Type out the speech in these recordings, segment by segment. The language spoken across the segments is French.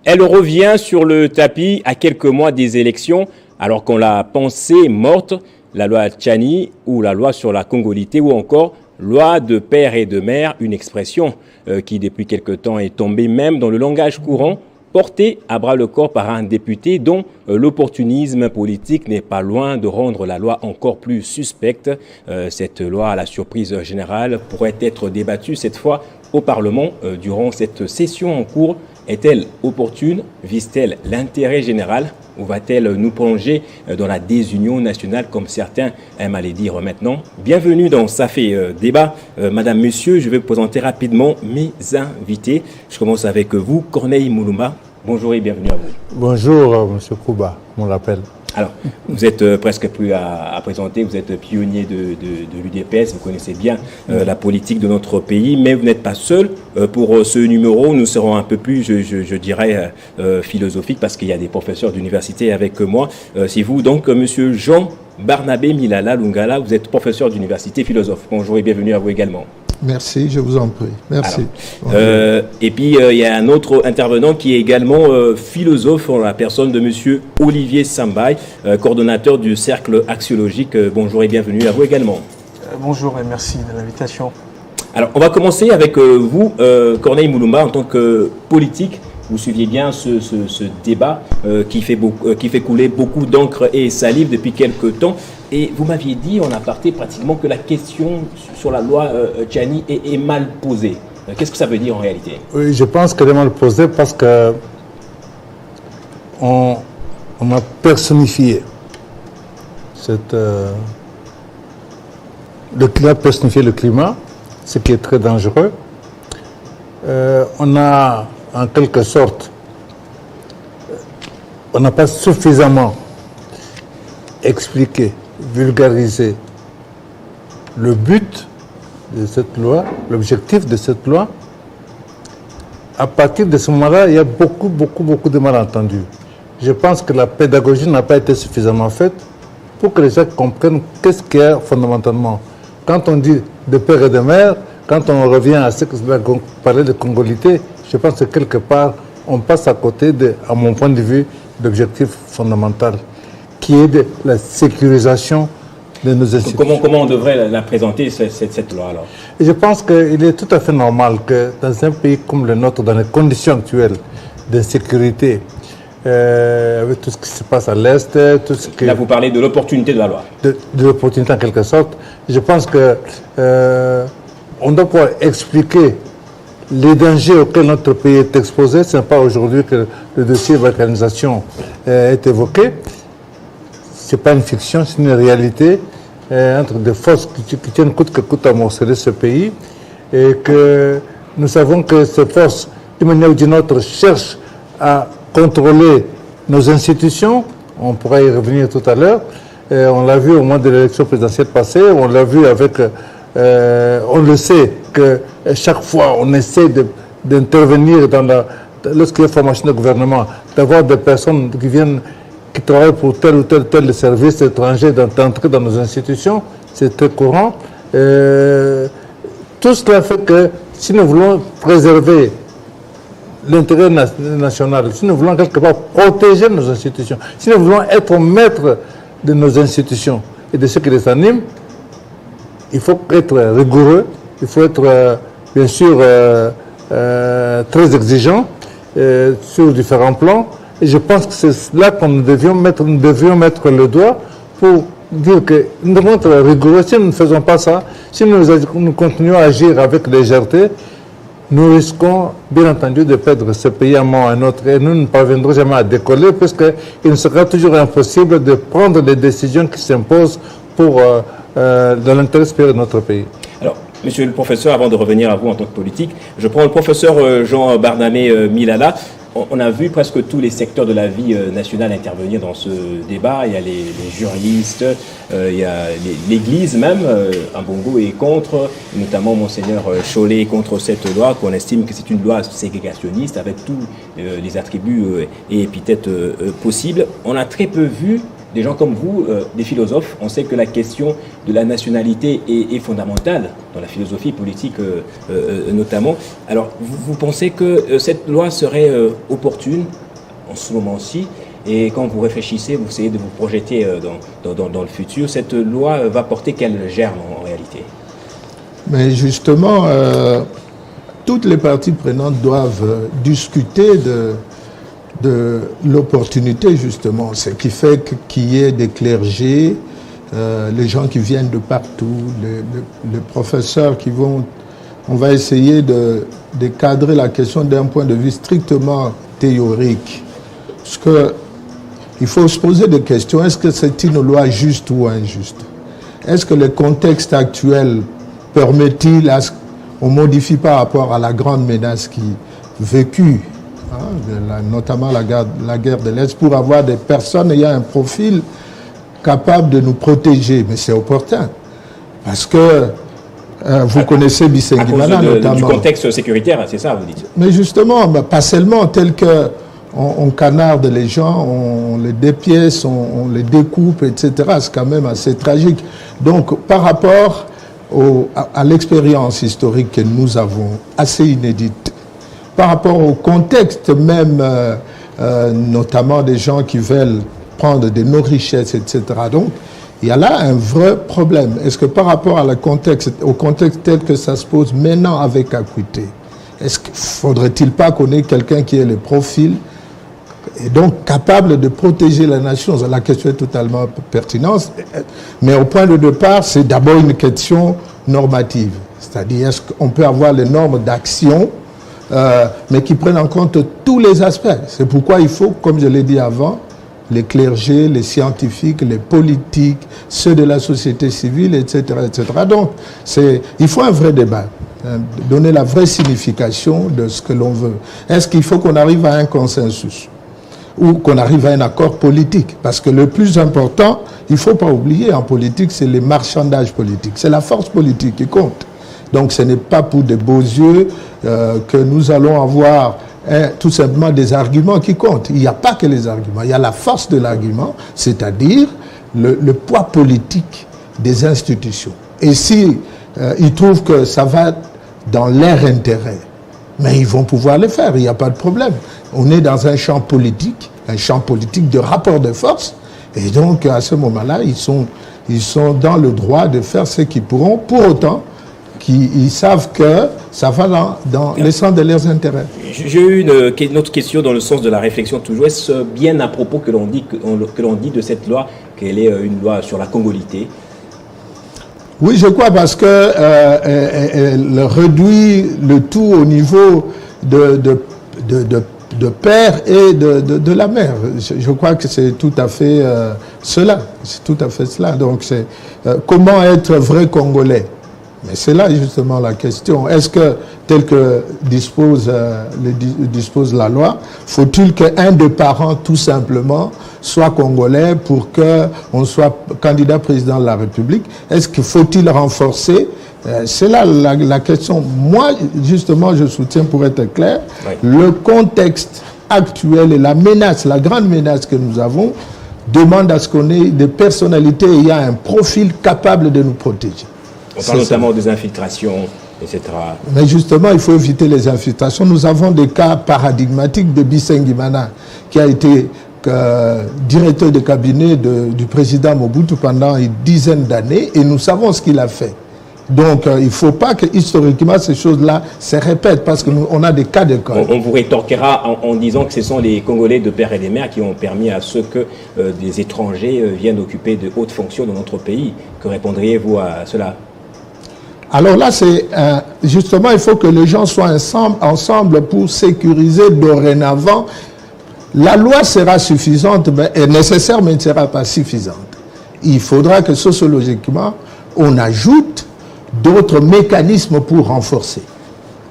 Elle revient sur le tapis à quelques mois des élections, alors qu'on l'a pensée morte, la loi Tchani ou la loi sur la congolité ou encore loi de père et de mère, une expression qui depuis quelque temps est tombée même dans le langage courant, portée à bras le corps par un député dont l'opportunisme politique n'est pas loin de rendre la loi encore plus suspecte. Cette loi, à la surprise générale, pourrait être débattue cette fois au Parlement durant cette session en cours. Est-elle opportune? Vise-t-elle l'intérêt général? Ou va-t-elle nous plonger dans la désunion nationale, comme certains aiment à le dire maintenant? Bienvenue dans Ça fait débat. Madame, Monsieur, je vais vous présenter rapidement mes invités. Je commence avec vous, Corneille Moulouma. Bonjour et bienvenue à vous. Bonjour, Monsieur Kouba, on l'appelle. Alors, vous êtes presque plus à présenter, vous êtes pionnier de l'UDPS, vous connaissez bien la politique de notre pays, mais vous n'êtes pas seul. Pour ce numéro, nous serons un peu plus, je dirais, philosophiques, parce qu'il y a des professeurs d'université avec moi. C'est vous, donc, Monsieur Jean Barnabé Milala Lungala, vous êtes professeur d'université, philosophe. Bonjour et bienvenue à vous également. Merci, je vous en prie. Merci. Alors, et puis, il y a un autre intervenant qui est également philosophe, en la personne de Monsieur Olivier Sambaï, coordonnateur du Cercle Axiologique. Bonjour et bienvenue à vous également. Bonjour et merci de l'invitation. Alors, on va commencer avec vous, Corneille Moulouma, en tant que politique. Vous suiviez bien ce débat qui fait couler beaucoup d'encre et salive depuis quelques temps. Et vous m'aviez dit en aparté pratiquement que la question sur la loi Tchani est mal posée. Qu'est-ce que ça veut dire en réalité? Oui, je pense qu'elle est mal posée parce que on a personnifié le climat, ce qui est très dangereux. On a en quelque sorte, on n'a pas suffisamment expliqué, vulgarisé le but de cette loi, l'objectif de cette loi. À partir de ce moment-là, il y a beaucoup de malentendus. Je pense que la pédagogie n'a pas été suffisamment faite pour que les gens comprennent qu'est-ce qu'il y a fondamentalement. Quand on dit de père et de mère, quand on revient à ce que parlait de congolité, je pense que quelque part, on passe à côté, à mon point de vue, l'objectif fondamental, qui est de la sécurisation de nos institutions. Comment on devrait la présenter, cette loi alors? Et je pense qu'il est tout à fait normal que dans un pays comme le nôtre, dans les conditions actuelles d'insécurité, avec tout ce qui se passe à l'Est, tout ce qui... Là, vous parlez de l'opportunité de la loi. De l'opportunité en quelque sorte. Je pense que on doit pouvoir expliquer les dangers auxquels notre pays est exposé. Ce n'est pas aujourd'hui que le dossier balkanisation est évoqué. Ce n'est pas une fiction, c'est une réalité entre des forces qui tiennent coûte que coûte à morceler ce pays. Et que nous savons que ces forces, d'une manière ou d'une autre, cherchent à contrôler nos institutions. On pourra y revenir tout à l'heure. On l'a vu au moment de l'élection présidentielle passée, on l'a vu avec... on le sait que chaque fois on essaie d'intervenir lorsqu'il y a formation de gouvernement, d'avoir des personnes qui travaillent pour tel ou tel service étranger d'entrer dans nos institutions, c'est très courant. Tout cela fait que si nous voulons préserver l'intérêt national, si nous voulons quelque part protéger nos institutions, si nous voulons être maîtres de nos institutions et de ce qui les anime, il faut être rigoureux, il faut être bien sûr très exigeant sur différents plans. Et je pense que c'est là que nous devions mettre le doigt pour dire que nous devons être rigoureux. Si nous ne faisons pas ça, si nous continuons à agir avec légèreté, nous risquons bien entendu de perdre ce pays à un moment ou à un autre et nous ne parviendrons jamais à décoller puisqu'il nous sera toujours impossible de prendre les décisions qui s'imposent pour dans l'intérêt supérieur de notre pays. Alors, monsieur le professeur, avant de revenir à vous en tant que politique, je prends le professeur Jean Barnabé Milala. On a vu presque tous les secteurs de la vie nationale intervenir dans ce débat. Il y a les juristes, il y a l'Église même, Ambongo est contre, notamment Monseigneur Chollet est contre cette loi, qu'on estime que c'est une loi ségrégationniste avec tous les attributs et épithètes possibles. On a très peu vu des gens comme vous, des philosophes, on sait que la question de la nationalité est fondamentale dans la philosophie politique notamment. Alors, vous pensez que cette loi serait opportune en ce moment-ci? Et quand vous réfléchissez, vous essayez de vous projeter dans le futur, cette loi va porter quel germe en réalité? Mais justement, toutes les parties prenantes doivent discuter de l'opportunité, justement. Ce qui fait qu'il y ait des clergés, les gens qui viennent de partout, les professeurs qui vont... On va essayer de cadrer la question d'un point de vue strictement théorique. Parce que il faut se poser des questions. Est-ce que c'est une loi juste ou injuste? Est-ce que le contexte actuel permet-il qu'on modifie par rapport à la grande menace qui vécue, notamment la guerre de l'Est, pour avoir des personnes ayant un profil capable de nous protéger? Mais c'est opportun. Parce que vous connaissez Bisengimana notamment. Du contexte sécuritaire, c'est ça, vous dites? Mais justement, pas seulement tel que on canarde les gens, on les dépièce, on les découpe, etc. C'est quand même assez tragique. Donc, par rapport à l'expérience historique que nous avons, assez inédite, par rapport au contexte même, notamment des gens qui veulent prendre de nos richesses, etc. Donc, il y a là un vrai problème. Est-ce que par rapport au contexte tel que ça se pose maintenant avec acuité, est-ce qu'il ne faudrait-il pas qu'on ait quelqu'un qui ait le profil et donc capable de protéger la nation? La question est totalement pertinente, mais au point de départ, c'est d'abord une question normative. C'est-à-dire, est-ce qu'on peut avoir les normes d'action, mais qui prennent en compte tous les aspects? C'est pourquoi il faut, comme je l'ai dit avant, les clergés, les scientifiques, les politiques, ceux de la société civile, etc. etc. Donc, il faut un vrai débat, donner la vraie signification de ce que l'on veut. Est-ce qu'il faut qu'on arrive à un consensus ou qu'on arrive à un accord politique? Parce que le plus important, il ne faut pas oublier, en politique, c'est les marchandages politiques. C'est la force politique qui compte. Donc ce n'est pas pour des beaux yeux que nous allons avoir tout simplement des arguments qui comptent. Il n'y a pas que les arguments, il y a la force de l'argument, c'est-à-dire le poids politique des institutions. Et si ils trouvent que ça va dans leur intérêt, mais ils vont pouvoir le faire, il n'y a pas de problème. On est dans un champ politique de rapport de force, et donc à ce moment-là, ils sont dans le droit de faire ce qu'ils pourront, pour autant qu'ils savent que ça va dans le sens de leurs intérêts. J'ai eu une autre question dans le sens de la réflexion toujours. Est-ce bien à propos que l'on dit de cette loi qu'elle est une loi sur la congolité? Oui, je crois, parce que elle réduit le tout au niveau de père et de la mère. Je crois que c'est tout à fait cela. C'est tout à fait cela. Donc, c'est comment être vrai Congolais? Mais c'est là justement la question. Est-ce que, tel que dispose la loi, faut-il qu'un des parents, tout simplement, soit congolais pour qu'on soit candidat président de la République? Est-ce qu'il faut-il renforcer? C'est là la question. Moi, justement, je soutiens, pour être clair, le contexte actuel et la menace, la grande menace que nous avons, demande à ce qu'on ait des personnalités ayant un profil capable de nous protéger. On parle notamment des infiltrations, etc. Mais justement, il faut éviter les infiltrations. Nous avons des cas paradigmatiques de Bisengimana, qui a été directeur de cabinet du président Mobutu pendant une dizaine d'années, et nous savons ce qu'il a fait. Donc, il ne faut pas que, historiquement, ces choses-là se répètent, parce qu'on a des cas de cas. On vous rétorquera en disant que ce sont les Congolais de père et de mère qui ont permis à ce que des étrangers viennent occuper de hautes fonctions dans notre pays. Que répondriez-vous à cela? Alors là, c'est justement, il faut que les gens soient ensemble pour sécuriser dorénavant. La loi sera suffisante, mais est nécessaire, mais ne sera pas suffisante. Il faudra que sociologiquement, on ajoute d'autres mécanismes pour renforcer.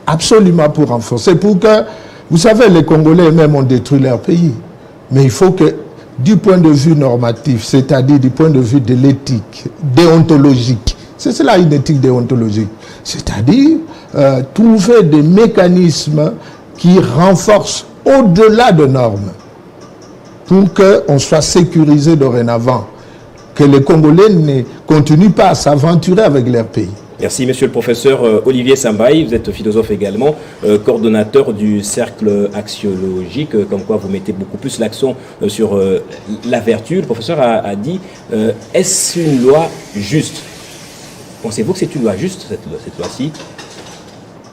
Absolument pour renforcer. Pour que, vous savez, les Congolais eux-mêmes ont détruit leur pays. Mais il faut que, du point de vue normatif, c'est-à-dire du point de vue de l'éthique, déontologique, c'est cela une éthique déontologique. C'est-à-dire trouver des mécanismes qui renforcent au-delà de normes. pour qu'on soit sécurisé dorénavant, que les Congolais ne continuent pas à s'aventurer avec leur pays. Merci, monsieur le professeur Olivier Sambaï. Vous êtes philosophe également, coordonnateur du cercle axiologique, comme quoi vous mettez beaucoup plus l'accent sur la vertu. Le professeur a dit, est-ce une loi juste? Pensez-vous que c'est une loi juste, cette loi-ci,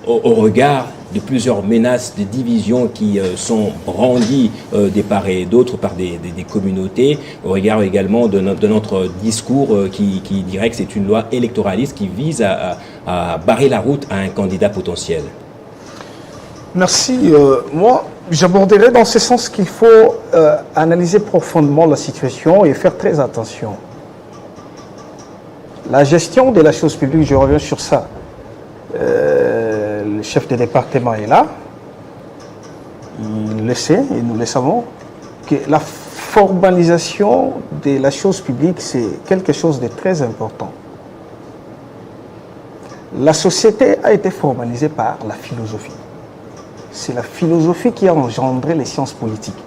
au regard de plusieurs menaces, de divisions qui sont brandies des part et d'autre par des communautés, au regard également de notre discours qui dirait que c'est une loi électoraliste qui vise à barrer la route à un candidat potentiel? Merci. Moi, j'aborderai dans ce sens qu'il faut analyser profondément la situation et faire très attention. La gestion de la chose publique, je reviens sur ça. Le chef de département est là, il le sait et nous le savons, que la formalisation de la chose publique, c'est quelque chose de très important. La société a été formalisée par la philosophie. C'est la philosophie qui a engendré les sciences politiques.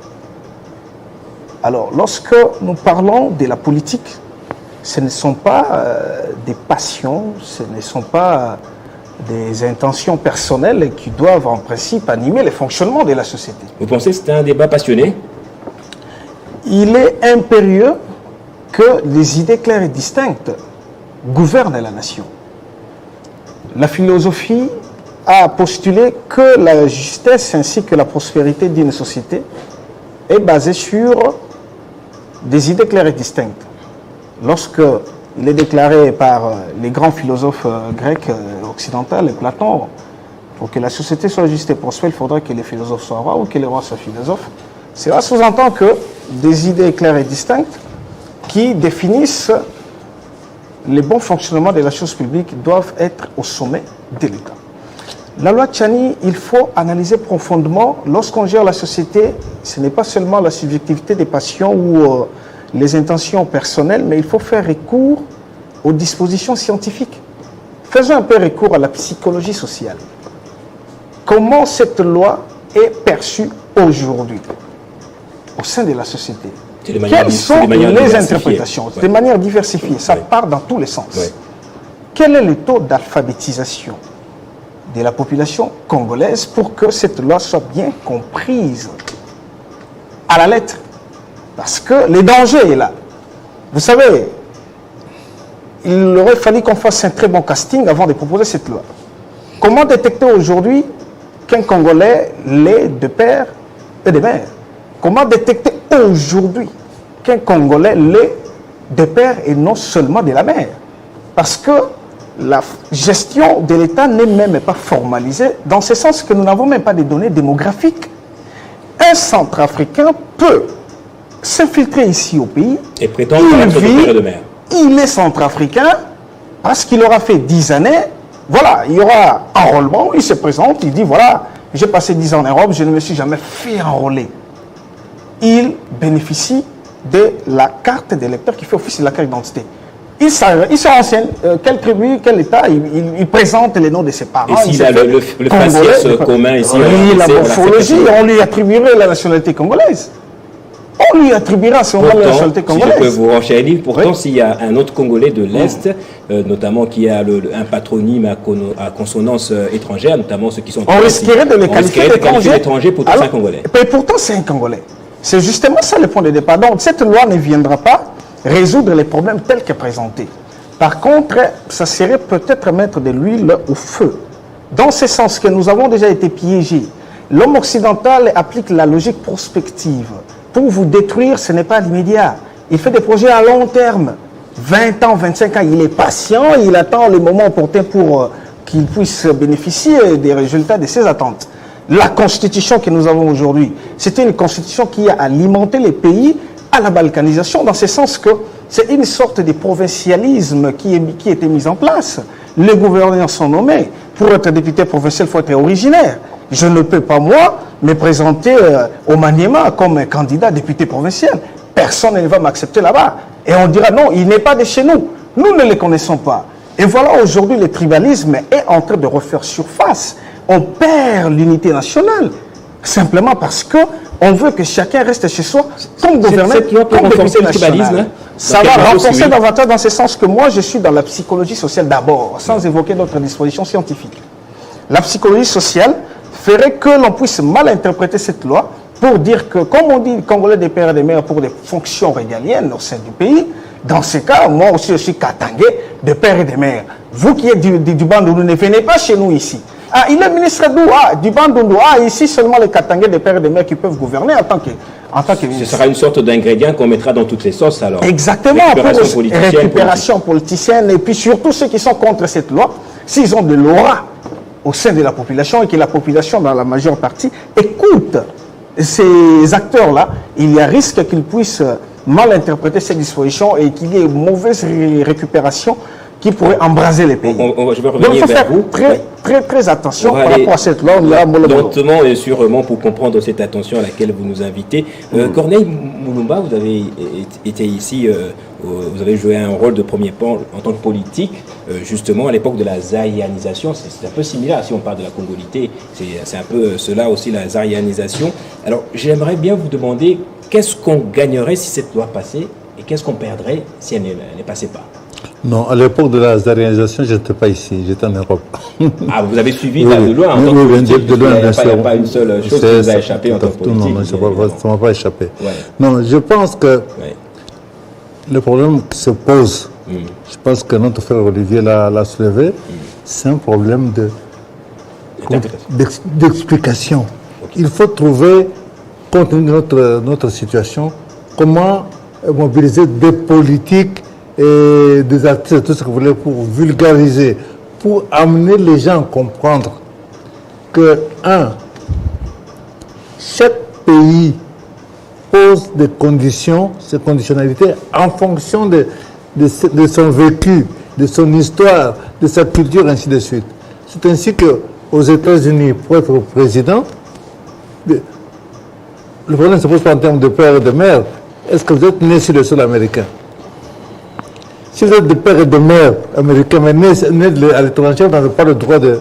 Alors, lorsque nous parlons de la politique, ce ne sont pas des passions, ce ne sont pas des intentions personnelles qui doivent en principe animer le fonctionnement de la société. Vous pensez que c'est un débat passionné? Il est impérieux que les idées claires et distinctes gouvernent la nation. La philosophie a postulé que la justesse ainsi que la prospérité d'une société est basée sur des idées claires et distinctes. Lorsque il est déclaré par les grands philosophes grecs occidentaux, Platon, pour que la société soit juste et prospère, il faudrait que les philosophes soient rois ou que les rois soient philosophes. Cela sous-entend que des idées claires et distinctes qui définissent les bons fonctionnements de la chose publique doivent être au sommet de l'État. La loi Tchani, il faut analyser profondément. Lorsqu'on gère la société, ce n'est pas seulement la subjectivité des passions ou les intentions personnelles, mais il faut faire recours aux dispositions scientifiques. Faisons un peu recours à la psychologie sociale. Comment cette loi est perçue aujourd'hui au sein de la société? Quelles sont les interprétations? De manière diversifiée, ça part dans tous les sens. Ouais. Quel est le taux d'alphabétisation de la population congolaise pour que cette loi soit bien comprise à la lettre? Parce que le danger est là. Vous savez, il aurait fallu qu'on fasse un très bon casting avant de proposer cette loi. Comment détecter aujourd'hui qu'un Congolais l'est de père et de mère? Comment détecter aujourd'hui qu'un Congolais l'est de père et non seulement de la mère? Parce que la gestion de l'État n'est même pas formalisée, dans ce sens que nous n'avons même pas de données démographiques. Un Centrafricain peut s'infiltrer ici au pays, et prétendre être père de mère. Il est centrafricain parce qu'il aura fait 10 années, voilà, il y aura enrôlement, il se présente, il dit voilà, j'ai passé 10 ans en Europe, je ne me suis jamais fait enrôler. Il bénéficie de la carte d'électeur qui fait office de la carte d'identité. Il se renseigne, quelle tribu, quel État, il présente les noms de ses parents. Et s'il a le faciès commun ici, oui, la morphologie, on lui attribuerait la nationalité congolaise. On lui attribuera à ce moment la nationalité congolaise. Si je peux vous renchérir, pourtant, s'il y a un autre Congolais de l'Est, notamment qui a un patronyme à consonance étrangère, notamment ceux qui sont... On risquerait de les qualifier d'étrangers pour tous un Congolais. Et pourtant, c'est un Congolais. C'est justement ça le point de départ. Donc, cette loi ne viendra pas résoudre les problèmes tels que présentés. Par contre, ça serait peut-être mettre de l'huile au feu. Dans ce sens que nous avons déjà été piégés. L'homme occidental applique la logique prospective. Pour vous détruire, ce n'est pas l'immédiat. Il fait des projets à long terme. 20 ans, 25 ans, il est patient, il attend le moment opportun pour qu'il puisse bénéficier des résultats de ses attentes. La constitution que nous avons aujourd'hui, c'était une constitution qui a alimenté les pays à la balkanisation, dans ce sens que c'est une sorte de provincialisme qui a été mis en place. Les gouverneurs sont nommés. Pour être député provincial, il faut être originaire. Je ne peux pas, moi, me présenter au Maniema comme un candidat député provincial. Personne ne va m'accepter là-bas. Et on dira non, il n'est pas de chez nous. Nous ne les connaissons pas. Et voilà, aujourd'hui, le tribalisme est en train de refaire surface. On perd l'unité nationale. simplement parce qu'on veut que chacun reste chez soi comme gouverneur, cette loi peut comme renforcer député le tribalisme, national. hein? Ça Dans va quel sens, renforcer oui. davantage dans ce sens que moi, je suis dans la psychologie sociale d'abord, sans évoquer d'autres dispositions scientifiques. La psychologie sociale ferait que l'on puisse mal interpréter cette loi pour dire que, comme on dit Congolais des pères et des mères pour des fonctions régaliennes au sein du pays, dans ce cas, moi aussi je suis Katangé de père et de mère. Vous qui êtes du Bandundu, ne venez pas chez nous ici. Ah, il est ministre d'où? Ah, du Bandundu. Ah, ici seulement les Katangés des pères et des mères qui peuvent gouverner en tant que Ce ministre. sera une sorte d'ingrédient qu'on mettra dans toutes les sauces alors. Exactement, Récupération pour politicienne, récupération politicienne. Et puis surtout ceux qui sont contre cette loi, s'ils ont de l'aura au sein de la population et que la population, dans la majeure partie, écoute ces acteurs-là, il y a risque qu'ils puissent mal interpréter ces dispositions et qu'il y ait une mauvaise récupération qui pourrait embraser les pays. Je vais Donc il revenir faut vers faire vous. très attention On va par aller rapport à cette loi. On a mollo mollo. lentement et sûrement pour comprendre cette attention à laquelle vous nous invitez. Corneille Moulumba, vous avez été ici, vous avez joué un rôle de premier plan en tant que politique, justement à l'époque de la zaïanisation. C'est un peu similaire si on parle de la congolité, c'est un peu cela aussi, la zaïanisation. Alors j'aimerais bien vous demander qu'est-ce qu'on gagnerait si cette loi passait et qu'est-ce qu'on perdrait si elle ne passait pas. Non, à l'époque de la zaïanisation, je n'étais pas ici, j'étais en Europe. Ah, vous avez suivi Oui, là, de loin en tant que oui, politique, de loin, il n'y a bien sûr. pas une seule chose qui vous a échappé en tant que politique. Non, ça ne m'a pas échappé. Ouais. Non, je pense que Ouais. le problème qui se pose, je pense que notre frère Olivier l'a soulevé, c'est un problème d'explication. Il faut trouver, compte tenu de notre situation, comment mobiliser des politiques et des artistes, tout ce que vous voulez, pour vulgariser, pour amener les gens à comprendre que, chaque pays pose des conditions, ces conditionnalités, en fonction de son vécu, de son histoire, de sa culture, ainsi de suite. C'est ainsi qu'aux États-Unis, pour être président, le problème ne se pose pas en termes de père et de mère. Est-ce que vous êtes né sur le sol américain? Si vous êtes de père et de mère américains, mais né à l'étranger, vous n'avez pas le droit de...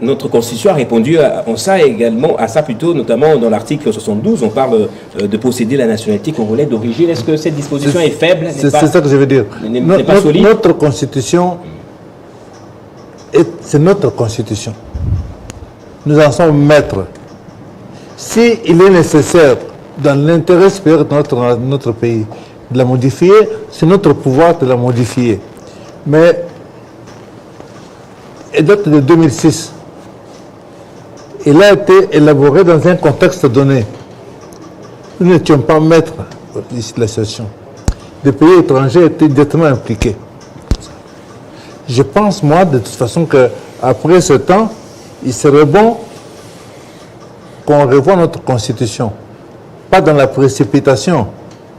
Notre constitution a répondu à ça plutôt, notamment dans l'article 72, on parle de posséder la nationalité congolaise d'origine. Est-ce que cette disposition est faible? C'est ça que je veux dire. N'est pas solide? Notre constitution, c'est notre constitution. Nous en sommes maîtres. S'il est nécessaire, dans l'intérêt supérieur de notre pays, de la modifier, c'est notre pouvoir de la modifier. Mais elle date de 2006. Elle a été élaborée dans un contexte donné. Nous n'étions pas maîtres de la situation. Des pays étrangers étaient directement impliqués. Je pense, moi, de toute façon, qu'après ce temps, il serait bon qu'on revoie notre constitution. Pas dans la précipitation,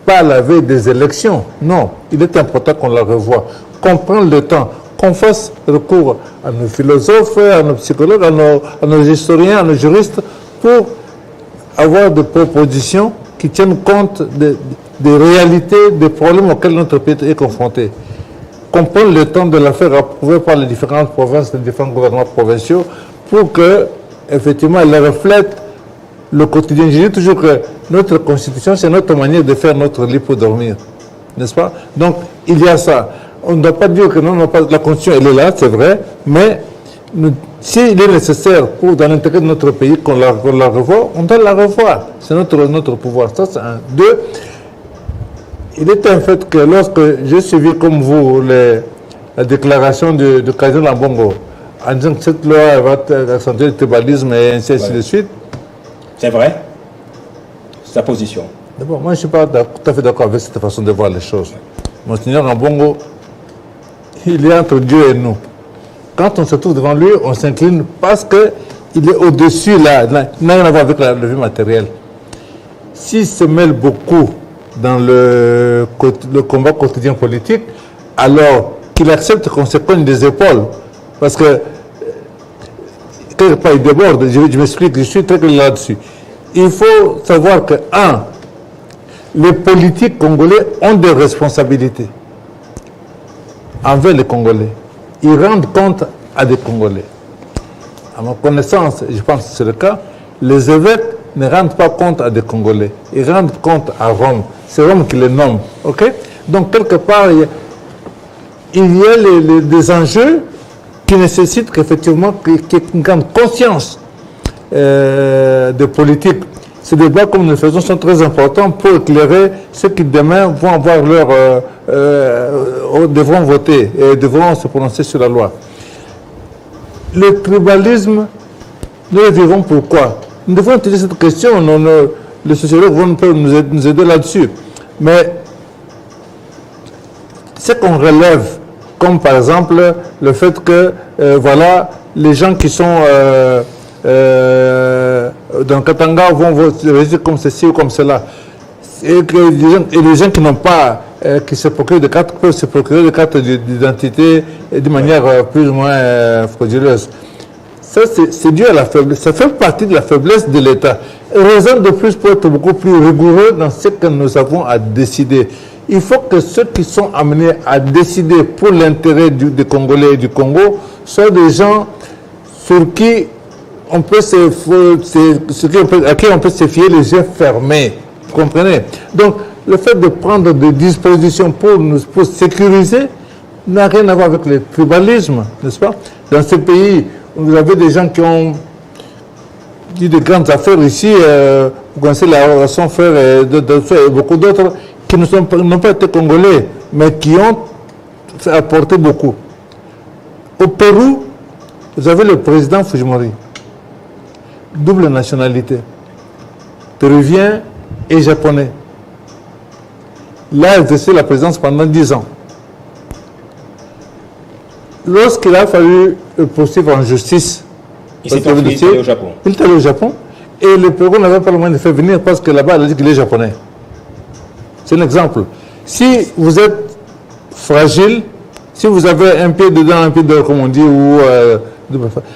pas à la veille des élections. Non, il est important qu'on la revoie, qu'on prenne le temps, qu'on fasse recours à nos philosophes, à nos psychologues, à nos historiens, à nos juristes, pour avoir des propositions qui tiennent compte des réalités, des problèmes auxquels notre pays est confronté. Qu'on prenne le temps de la faire approuver par les différentes provinces, les différents gouvernements provinciaux, pour que, effectivement, elle reflète le quotidien. Je dis toujours que notre constitution, c'est notre manière de faire notre lit pour dormir. N'est-ce pas? Donc, il y a ça. On ne doit pas dire que non, la constitution, elle est là, c'est vrai, mais s'il est nécessaire pour, dans l'intérêt de notre pays, qu'on la revoie, on doit la revoir. C'est notre pouvoir. Ça, c'est un. Deux, il est un fait que lorsque j'ai suivi comme vous la déclaration de Kazan Lambongo, en disant que cette loi va accentuer le tribalisme et ainsi de suite. C'est vrai? Sa position. D'abord, moi je ne suis pas tout à fait d'accord avec cette façon de voir les choses. Monseigneur Lambongo, il est entre Dieu et nous. Quand on se trouve devant lui, on s'incline parce qu'il est au-dessus là, il n'a rien à voir avec la vie matérielle. S'il se mêle beaucoup dans le combat quotidien politique, alors qu'il accepte qu'on se cogne des épaules. Parce que, quelque part, il déborde. Je m'explique, je suis très clair là-dessus. Il faut savoir que, les politiques congolais ont des responsabilités envers les Congolais. Ils rendent compte à des Congolais. À ma connaissance, je pense que c'est le cas, les évêques ne rendent pas compte à des Congolais. Ils rendent compte à Rome. C'est Rome qui les nomme. Okay? Donc, quelque part, il y a des enjeux qui nécessitent qu'effectivement qu'il y ait une grande conscience de politique. Ces débats, comme nous le faisons, sont très importants pour éclairer ceux qui demain vont avoir devront voter et devront se prononcer sur la loi. Le tribalisme, nous le dirons pourquoi. Nous devons utiliser cette question, les sociologues vont nous aider là-dessus. Mais ce qu'on relève, comme par exemple le fait que voilà, les gens qui sont dans Katanga vont voter comme ceci ou comme cela. Et les gens qui n'ont pas, qui se procurent des cartes, peuvent se procurer des cartes d'identité de manière plus ou moins frauduleuse. Ça, c'est dû à la faiblesse. Ça fait partie de la faiblesse de l'État. Raison de plus pour être beaucoup plus rigoureux dans ce que nous avons à décider. Il faut que ceux qui sont amenés à décider pour l'intérêt des Congolais et du Congo soient des gens sur qui on peut à qui on peut se fier les yeux fermés. Vous comprenez? Donc, le fait de prendre des dispositions pour sécuriser n'a rien à voir avec le tribalisme, n'est-ce pas? Dans ce pays, vous avez des gens qui ont dit de grandes affaires ici, vous connaissez la relation frère et beaucoup d'autres qui n'ont pas été congolais, mais qui ont apporté beaucoup. Au Pérou, vous avez le président Fujimori, double nationalité, péruvien et japonais. Il a exercé la présidence pendant 10 ans. Lorsqu'il a fallu le poursuivre en justice, il s'est allé au Japon. Il est allé au Japon et le Pérou n'avait pas le moyen de faire venir parce que là-bas, il a dit qu'il est japonais. C'est un exemple. Si vous êtes fragile, si vous avez un pied dedans, un pied dehors, comme on dit,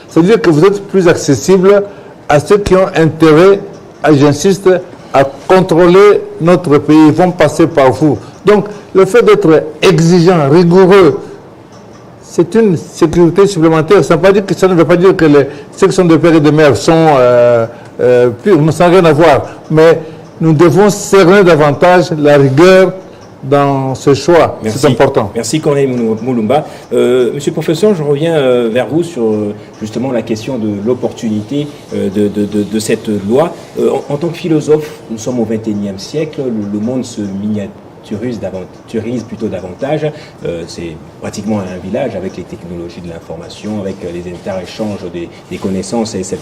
ça veut dire que vous êtes plus accessible à ceux qui ont intérêt, j'insiste, à contrôler notre pays. Ils vont passer par vous. Donc, le fait d'être exigeant, rigoureux, c'est une sécurité supplémentaire. Ça ne veut pas dire que ceux qui sont de père et de mère sont purs, ça n'a rien à voir. Mais nous devons cerner davantage la rigueur dans ce choix. C'est important. Merci Corneille Mulumba. Monsieur le professeur, je reviens vers vous sur justement la question de l'opportunité de cette loi. En tant que philosophe, nous sommes au XXIe siècle, le monde se miniaturise plutôt davantage. C'est pratiquement un village avec les technologies de l'information, avec les interéchanges des connaissances, etc.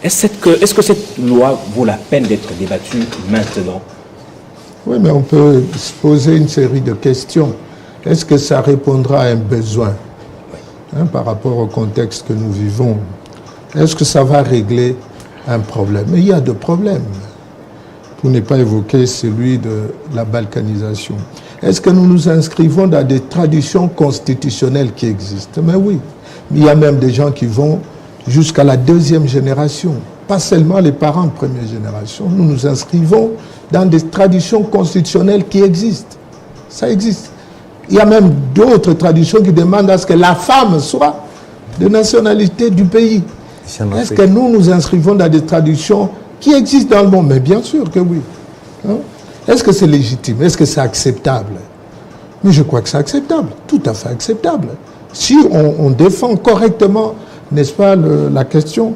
Est-ce que cette loi vaut la peine d'être débattue maintenant? Oui, mais on peut se poser une série de questions. Est-ce que ça répondra à un besoin par rapport au contexte que nous vivons? Est-ce que ça va régler un problème? Mais il y a deux problèmes, pour ne pas évoquer celui de la balkanisation. Est-ce que nous nous inscrivons dans des traditions constitutionnelles qui existent? Mais oui. Il y a même des gens qui vont jusqu'à la deuxième génération, pas seulement les parents de première génération. Nous nous inscrivons dans des traditions constitutionnelles qui existent. Ça existe. Il y a même d'autres traditions qui demandent à ce que la femme soit de nationalité du pays. Est-ce que nous nous inscrivons dans des traditions qui existent dans le monde? Mais bien sûr que oui. Est-ce que c'est légitime? Est-ce que c'est acceptable? Mais je crois que c'est acceptable, tout à fait acceptable. Si on défend correctement, n'est-ce pas, la question,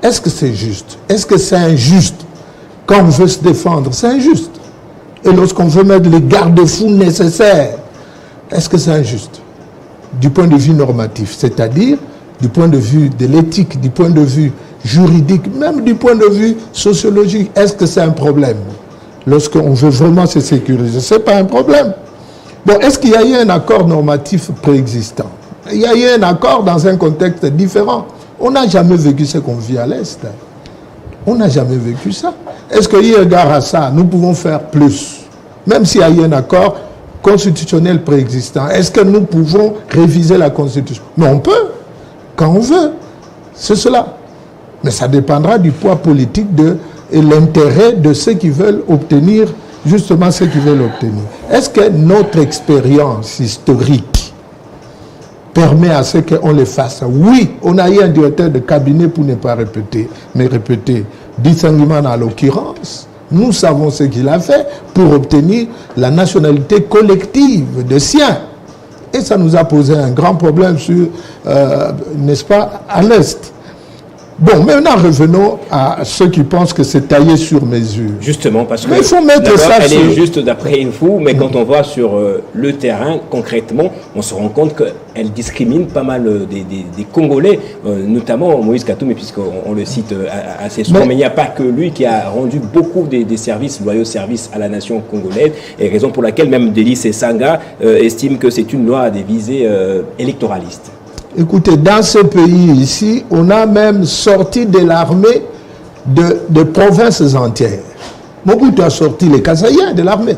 est-ce que c'est juste? Est-ce que c'est injuste? Quand on veut se défendre, c'est injuste. Et lorsqu'on veut mettre les garde-fous nécessaires, est-ce que c'est injuste? Du point de vue normatif, c'est-à-dire du point de vue de l'éthique, du point de vue juridique, même du point de vue sociologique, est-ce que c'est un problème? Lorsqu'on veut vraiment se sécuriser, ce n'est pas un problème. Bon, est-ce qu'il y a eu un accord normatif préexistant? Il y a eu un accord dans un contexte différent. On n'a jamais vécu ce qu'on vit à l'Est. On n'a jamais vécu ça. Est-ce qu'il y a égard à ça, nous pouvons faire plus? Même s'il y a eu un accord constitutionnel préexistant, est-ce que nous pouvons réviser la Constitution? Mais on peut, quand on veut. C'est cela. Mais ça dépendra du poids politique et l'intérêt de ceux qui veulent obtenir justement ce qu'ils veulent obtenir. Est-ce que notre expérience historique permet à ce qu'on le fasse? Oui, on a eu un directeur de cabinet, pour ne pas répéter, mais répéter, Distinguiman à l'occurrence, nous savons ce qu'il a fait pour obtenir la nationalité collective de Sien. Et ça nous a posé un grand problème sur, n'est-ce pas, à l'Est. Bon, maintenant revenons à ceux qui pensent que c'est taillé sur mesure. Justement, parce que mais il faut mettre ça elle est juste d'après vous, mais quand on voit sur le terrain, concrètement, on se rend compte qu'elle discrimine pas mal des Congolais, notamment Moïse Katumbi, puisqu'on le cite assez souvent, mais il n'y a pas que lui qui a rendu beaucoup des services, loyaux services à la nation congolaise, et raison pour laquelle même Delis Esanga estime que c'est une loi à des visées électoralistes. Écoutez, dans ce pays ici, on a même sorti de l'armée de provinces entières. Mobutu a sorti les Kasaïens de l'armée,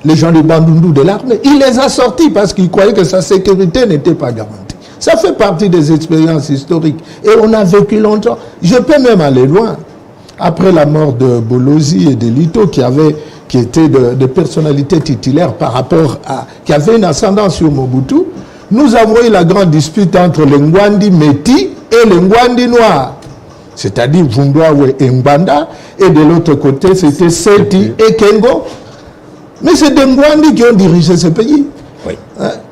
les gens du Bandundu de l'armée. Il les a sortis parce qu'il croyait que sa sécurité n'était pas garantie. Ça fait partie des expériences historiques. Et on a vécu longtemps. Je peux même aller loin. Après la mort de Bolozi et de Lito, qui étaient de personnalités titulaires par rapport à... qui avaient une ascendance sur Mobutu, nous avons eu la grande dispute entre les Ngwandi Métis et les Ngwandi Noirs. C'est-à-dire Vundwawe et Mbanda, et de l'autre côté, c'était Seti et Kengo. Mais c'est des Ngwandi qui ont dirigé ce pays. Oui.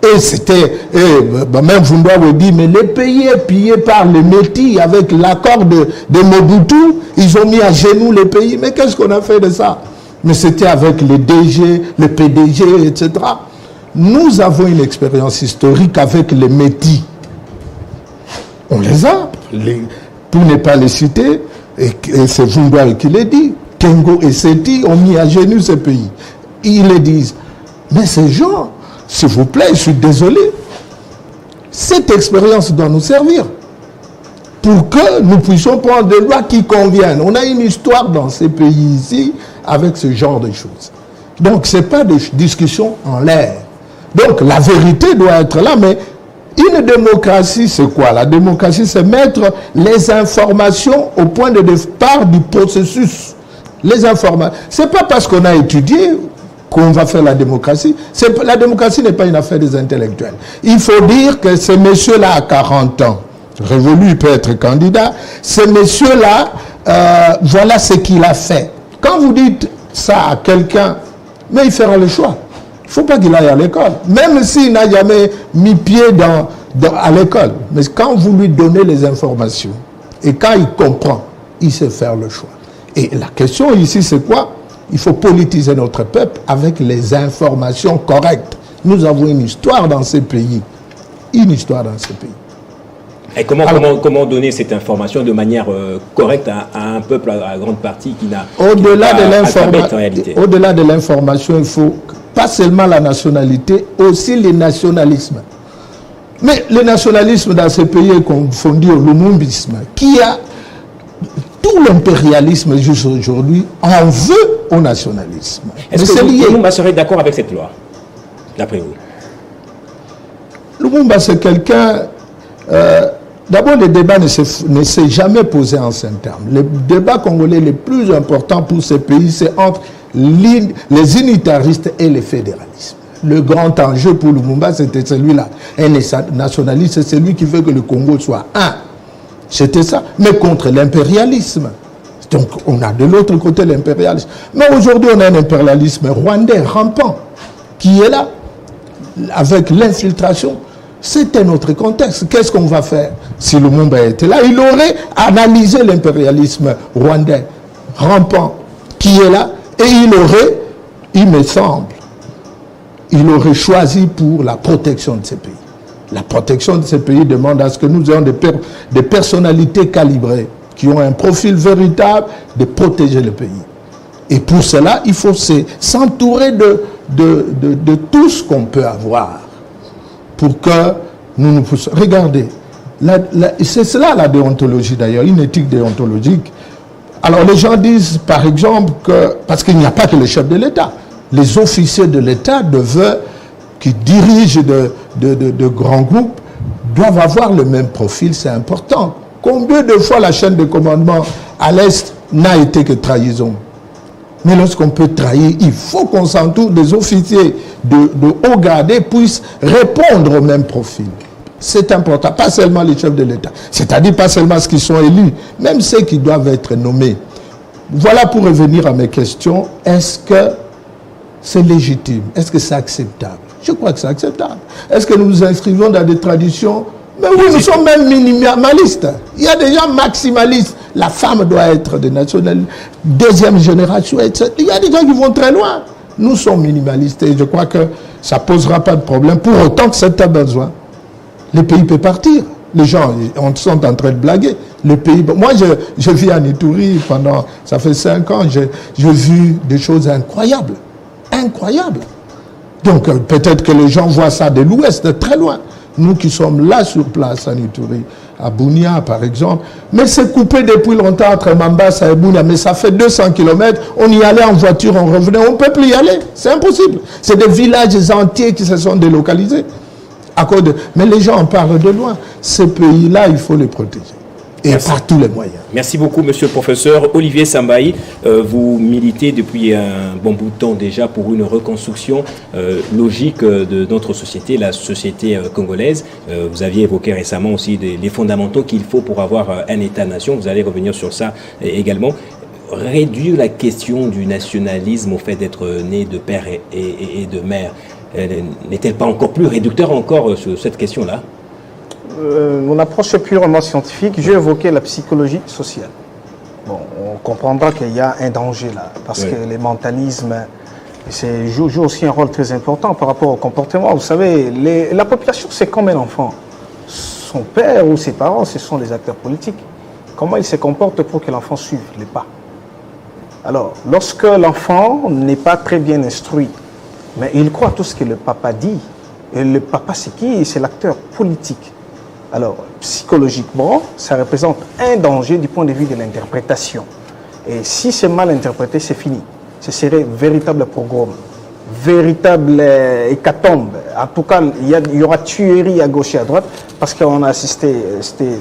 Et c'était, même Vundwawe dit, mais le pays est pillé par les Métis avec l'accord de Mobutu, ils ont mis à genoux le pays. Mais qu'est-ce qu'on a fait de ça? Mais c'était avec les DG, les PDG, etc. Nous avons une expérience historique avec les Métis. On les a, pour ne pas les citer, et c'est Vundwawe qui les dit. Kengo et Seti ont mis à genoux ce pays. Ils le disent. Mais ces gens, s'il vous plaît, je suis désolé, cette expérience doit nous servir pour que nous puissions prendre des lois qui conviennent. On a une histoire dans ces pays ici avec ce genre de choses. Donc, ce n'est pas de discussion en l'air. Donc, la vérité doit être là, mais une démocratie, c'est quoi? La démocratie, c'est mettre les informations au point de départ du processus. Les informations. Ce n'est pas parce qu'on a étudié qu'on va faire la démocratie. La démocratie n'est pas une affaire des intellectuels. Il faut dire que ce monsieur-là a 40 ans. Révolu, peut être candidat. Ce monsieur-là, voilà ce qu'il a fait. Quand vous dites ça à quelqu'un, mais il fera le choix. Il ne faut pas qu'il aille à l'école, même s'il n'a jamais mis pied à l'école. Mais quand vous lui donnez les informations, et quand il comprend, il sait faire le choix. Et la question ici, c'est quoi? Il faut politiser notre peuple avec les informations correctes. Nous avons une histoire dans ces pays. Une histoire dans ces pays. Et comment donner cette information de manière correcte à un peuple, à grande partie qui n'a au-delà de au-delà de l'information, il faut pas seulement la nationalité, aussi le nationalisme. Mais le nationalisme dans ces pays est confondu au lumumbisme, qui a tout l'impérialisme jusqu'à aujourd'hui en veut au nationalisme. Est-ce que Lumumba serait d'accord avec cette loi, d'après vous? Lumumba, c'est quelqu'un... D'abord, le débat ne s'est jamais posé en ces termes. Le débat congolais le plus important pour ce pays, c'est entre les unitaristes et les fédéralistes. Le grand enjeu pour Lumumba, c'était celui-là. Un nationaliste, c'est celui qui veut que le Congo soit un. C'était ça, mais contre l'impérialisme. Donc, on a de l'autre côté l'impérialisme. Mais aujourd'hui, on a un impérialisme rwandais rampant qui est là, avec l'infiltration. C'est un autre contexte. Qu'est-ce qu'on va faire? Si Lumumba était là, il aurait analysé l'impérialisme rwandais rampant qui est là, et il aurait, il me semble, il aurait choisi pour la protection de ces pays. La protection de ces pays demande à ce que nous ayons des personnalités calibrées, qui ont un profil véritable de protéger le pays. Et pour cela, il faut s'entourer de tout ce qu'on peut avoir pour que nous nous puissions... Regardez, c'est cela la déontologie d'ailleurs, une éthique déontologique. Alors les gens disent par exemple que, parce qu'il n'y a pas que le chef de l'État, les officiers de l'État qui dirigent de grands groupes doivent avoir le même profil, c'est important. Combien de fois la chaîne de commandement à l'Est n'a été que trahison? Mais lorsqu'on peut trahir, il faut qu'on s'entoure des officiers de haut gradé puissent répondre au même profil. C'est important, pas seulement les chefs de l'État, c'est-à-dire pas seulement ceux qui sont élus, même ceux qui doivent être nommés. voilà pour revenir à mes questions. Est-ce que c'est légitime? Est-ce que c'est acceptable? Je crois que c'est acceptable. Est-ce que nous nous inscrivons dans des traditions? Mais oui, nous sommes même minimalistes. Il y a des gens maximalistes. La femme doit être de nationalité, deuxième génération, etc. Il y a des gens qui vont très loin. Nous sommes minimalistes et je crois que ça ne posera pas de problème. Pour autant que c'est un besoin, le pays peut partir. Les gens sont en train de blaguer. Le pays, moi, je vis en Ituri pendant, ça fait 5 ans, j'ai vu des choses incroyables. Incroyables. Donc, peut-être que les gens voient ça de l'Ouest, de très loin. Nous qui sommes là sur place en Ituri, à Bunia par exemple, mais c'est coupé depuis longtemps entre Mambasa et Bunia, mais ça fait 200 km, on y allait en voiture, on revenait, on ne peut plus y aller, c'est impossible. C'est des villages entiers qui se sont délocalisés. Mais les gens en parlent de loin. Ces pays-là, il faut les protéger. Et par tous les moyens. Merci beaucoup, monsieur le professeur. Olivier Sambaï, vous militez depuis un bon bout de temps déjà pour une reconstruction logique de notre société, la société congolaise. Vous aviez évoqué récemment aussi les fondamentaux qu'il faut pour avoir un État-nation. Vous allez revenir sur ça également. Réduire la question du nationalisme au fait d'être né de père et de mère, n'est-elle pas encore plus réducteur encore sur cette question-là? Mon approche est purement scientifique. J'ai évoqué la psychologie sociale. Bon, on comprendra qu'il y a un danger là, parce que les mentalismes jouent aussi un rôle très important par rapport au comportement. Vous savez, la population, c'est comme un enfant. Son père ou ses parents, ce sont les acteurs politiques. Comment il se comporte pour que l'enfant suive les pas? Alors, lorsque l'enfant n'est pas très bien instruit, mais il croit tout ce que le papa dit, et le papa, c'est qui? C'est l'acteur politique. Alors, psychologiquement, ça représente un danger du point de vue de l'interprétation. Et si c'est mal interprété, c'est fini. Ce serait véritable pogrom, véritable hécatombe. En tout cas, il y aura tuerie à gauche et à droite, parce qu'on a assisté, c'était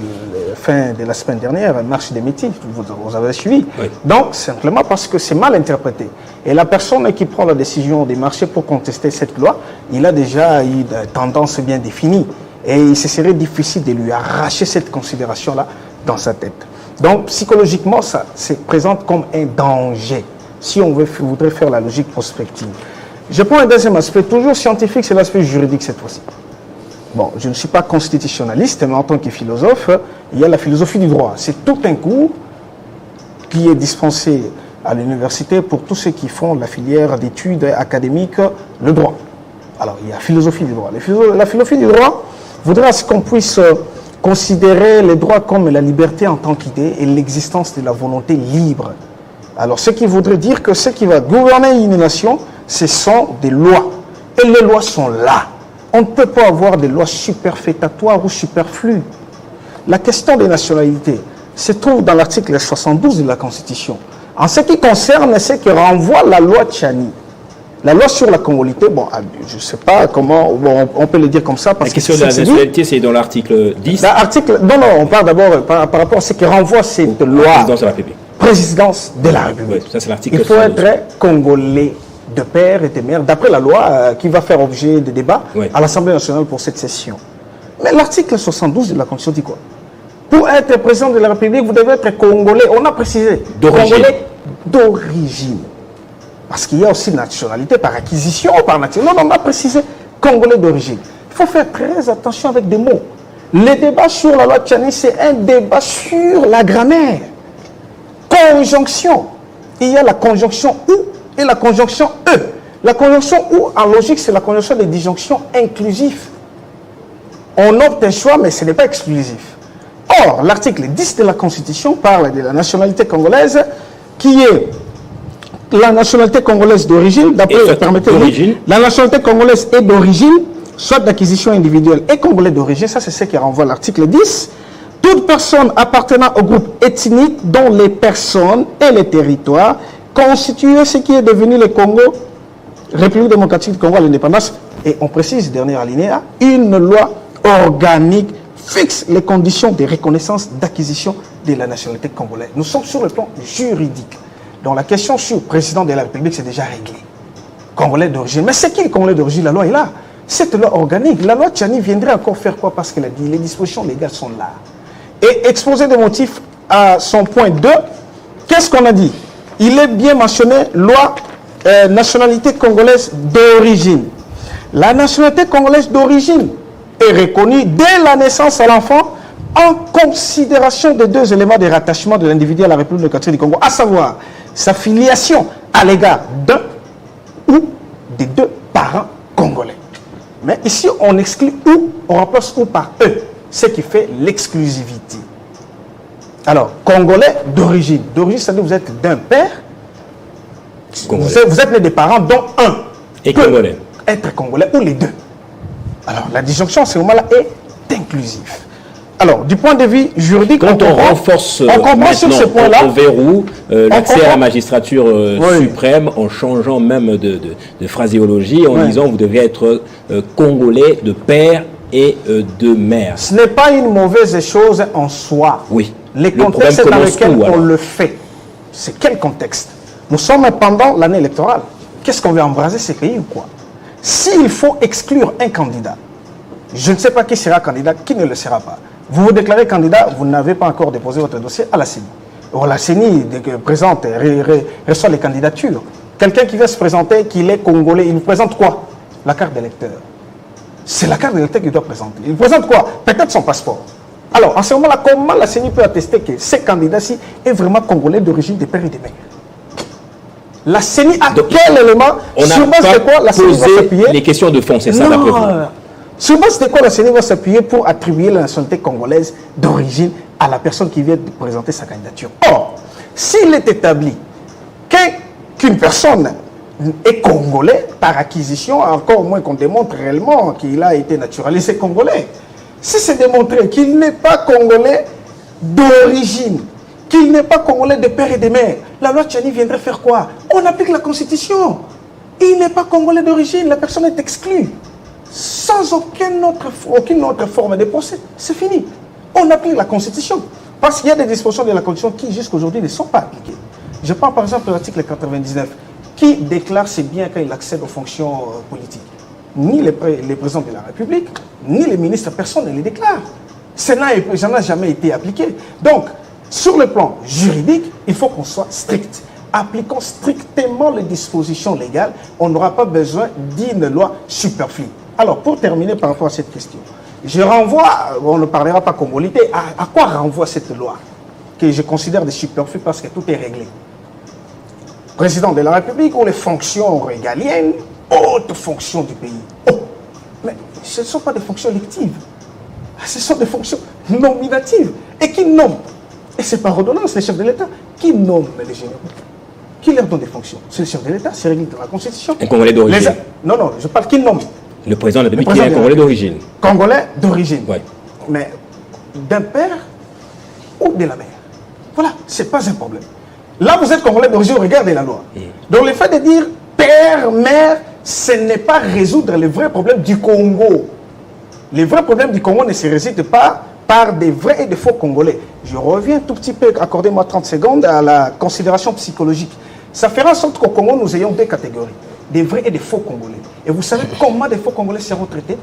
la fin de la semaine dernière, une marche des métis, vous avez suivi. Oui. Donc, simplement parce que c'est mal interprété. Et la personne qui prend la décision de marcher pour contester cette loi, il a déjà une tendance bien définie. Et ce serait difficile de lui arracher cette considération-là dans sa tête. Donc, psychologiquement, ça se présente comme un danger, si on voudrait faire la logique prospective. Je prends un deuxième aspect, toujours scientifique, c'est l'aspect juridique cette fois-ci. Bon, je ne suis pas constitutionnaliste, mais en tant que philosophe, il y a la philosophie du droit. C'est tout un cours qui est dispensé à l'université pour tous ceux qui font la filière d'études académiques, le droit. Alors, il y a la philosophie du droit. La philosophie du droit voudrait à ce qu'on puisse considérer les droits comme la liberté en tant qu'idée et l'existence de la volonté libre. Alors, ce qui voudrait dire que ce qui va gouverner une nation, ce sont des lois. Et les lois sont là. On ne peut pas avoir des lois superfétatoires ou superflues. La question des nationalités se trouve dans l'article 72 de la Constitution. En ce qui concerne ce qui renvoie la loi Tchani, la loi sur la congolité, bon, je ne sais pas comment, bon, on peut le dire comme ça. Parce la question de la nationalité, c'est dans l'article 10. Non, on parle d'abord par rapport à ce qui renvoie cette loi. Présidence de la République. Présidence de la République. Oui, ça, c'est l'article. Il faut être congolais de père et de mère, d'après la loi qui va faire objet de débat à l'Assemblée nationale pour cette session. Mais l'article 72 de la Constitution dit quoi? Pour être président de la République, vous devez être congolais. On a précisé. Congolais d'origine. Parce qu'il y a aussi nationalité par acquisition ou par nationalité. Non, on a précisé congolais d'origine. Il faut faire très attention avec des mots. Le débat sur la loi Tchani, c'est un débat sur la grammaire. Conjonction. Il y a la conjonction ou et la conjonction e. La conjonction ou, en logique, c'est la conjonction des disjonctions inclusives. On opte un choix, mais ce n'est pas exclusif. Or, l'article 10 de la Constitution parle de la nationalité congolaise qui est la nationalité congolaise d'origine, d'après, permettez-moi, la nationalité congolaise est d'origine, soit d'acquisition individuelle et congolais d'origine, ça c'est ce qui renvoie l'article 10. Toute personne appartenant au groupe ethnique dont les personnes et les territoires constituent ce qui est devenu le Congo, République démocratique du Congo à l'indépendance, et on précise, dernier alinéa, une loi organique fixe les conditions de reconnaissance d'acquisition de la nationalité congolaise. Nous sommes sur le plan juridique. Donc la question sur le président de la République, c'est déjà réglé. Congolais d'origine. Mais c'est qui le Congolais d'origine? La loi est là. Cette loi organique, la loi Tchani viendrait encore faire quoi? Parce que les dispositions légales sont là. Et exposer des motifs à son point 2, qu'est-ce qu'on a dit? il est bien mentionné, loi nationalité congolaise d'origine. La nationalité congolaise d'origine est reconnue dès la naissance à l'enfant en considération des deux éléments de rattachement de l'individu à la République démocratique du Congo, à savoir sa filiation à l'égard d'un ou des deux parents congolais. Mais ici, on exclut ou, on remplace ou par eux, ce qui fait l'exclusivité. Alors, Congolais d'origine. D'origine, c'est-à-dire que vous êtes d'un père, vous êtes né des parents dont un et Congolais. Être Congolais ou les deux. Alors, la disjonction à ce moment-là est inclusive. Alors, du point de vue juridique, quand on renforce maintenant, sur ce point-là, on verrouille l'accès à la magistrature suprême en changeant même de phraséologie, en disant vous devez être Congolais de père et de mère. Ce n'est pas une mauvaise chose en soi. Oui. Les contextes dans lesquels on le fait, c'est quel contexte? Nous sommes pendant l'année électorale. Qu'est-ce qu'on veut embraser ces pays ou quoi? S'il faut exclure un candidat, je ne sais pas qui sera candidat, qui ne le sera pas. Vous vous déclarez candidat, vous n'avez pas encore déposé votre dossier à la CENI. Or, la CENI présente, reçoit les candidatures. Quelqu'un qui vient se présenter, qu'il est congolais, il vous présente quoi? La carte d'électeur. C'est la carte d'électeur qu'il doit présenter. Il présente quoi? Peut-être son passeport. Alors, en ce moment-là, comment la CENI peut attester que ce candidat-ci est vraiment congolais d'origine des pères et des mères? La CENI a quel élément? On n'a pas posé les questions de fond, c'est ça d'après vous? Sur base de quoi la CENI va s'appuyer pour attribuer la nationalité congolaise d'origine à la personne qui vient de présenter sa candidature? Or, s'il est établi qu'une personne est congolais par acquisition, encore moins qu'on démontre réellement qu'il a été naturalisé congolais, si c'est démontré qu'il n'est pas congolais d'origine, qu'il n'est pas congolais de père et de mère, la loi Tchani viendrait faire quoi? On applique la Constitution. Il n'est pas congolais d'origine, la personne est exclue. Sans aucune autre forme de procès. C'est fini. On applique la Constitution. Parce qu'il y a des dispositions de la Constitution qui, jusqu'à aujourd'hui, ne sont pas appliquées. Je prends par exemple l'article 99, qui déclare ses biens quand il accède aux fonctions politiques. Ni les présidents de la République, ni les ministres, personne ne les déclare. Ça n'a jamais été appliqué. Donc, sur le plan juridique, il faut qu'on soit strict. Appliquons strictement les dispositions légales. On n'aura pas besoin d'une loi superflue. Alors, pour terminer par rapport à cette question, je renvoie, on ne parlera pas congolité, à quoi renvoie cette loi que je considère de superflu parce que tout est réglé? Président de la République ou les fonctions régaliennes, hautes fonctions du pays. Oh, mais ce ne sont pas des fonctions électives, ce sont des fonctions nominatives. Et qui nomment? Et c'est par ordonnance, les chefs de l'État qui nomment les généraux. Qui leur donne des fonctions? C'est le chef de l'État, c'est réglé dans la Constitution. Un Congolais d'origine. Non, je parle qui nomme. Le président de la République qui est un Congolais d'origine. Congolais d'origine. Oui. Mais d'un père ou de la mère. Voilà, ce n'est pas un problème. Là, vous êtes Congolais d'origine, regardez la loi. Donc, le fait de dire père, mère, ce n'est pas résoudre les vrais problèmes du Congo. Les vrais problèmes du Congo ne se résident pas par des vrais et des faux Congolais. Je reviens tout petit peu, accordez-moi 30 secondes, à la considération psychologique. Ça fera en sorte qu'au Congo, nous ayons deux catégories, des vrais et des faux Congolais. Et vous savez comment des faux Congolais seront traités?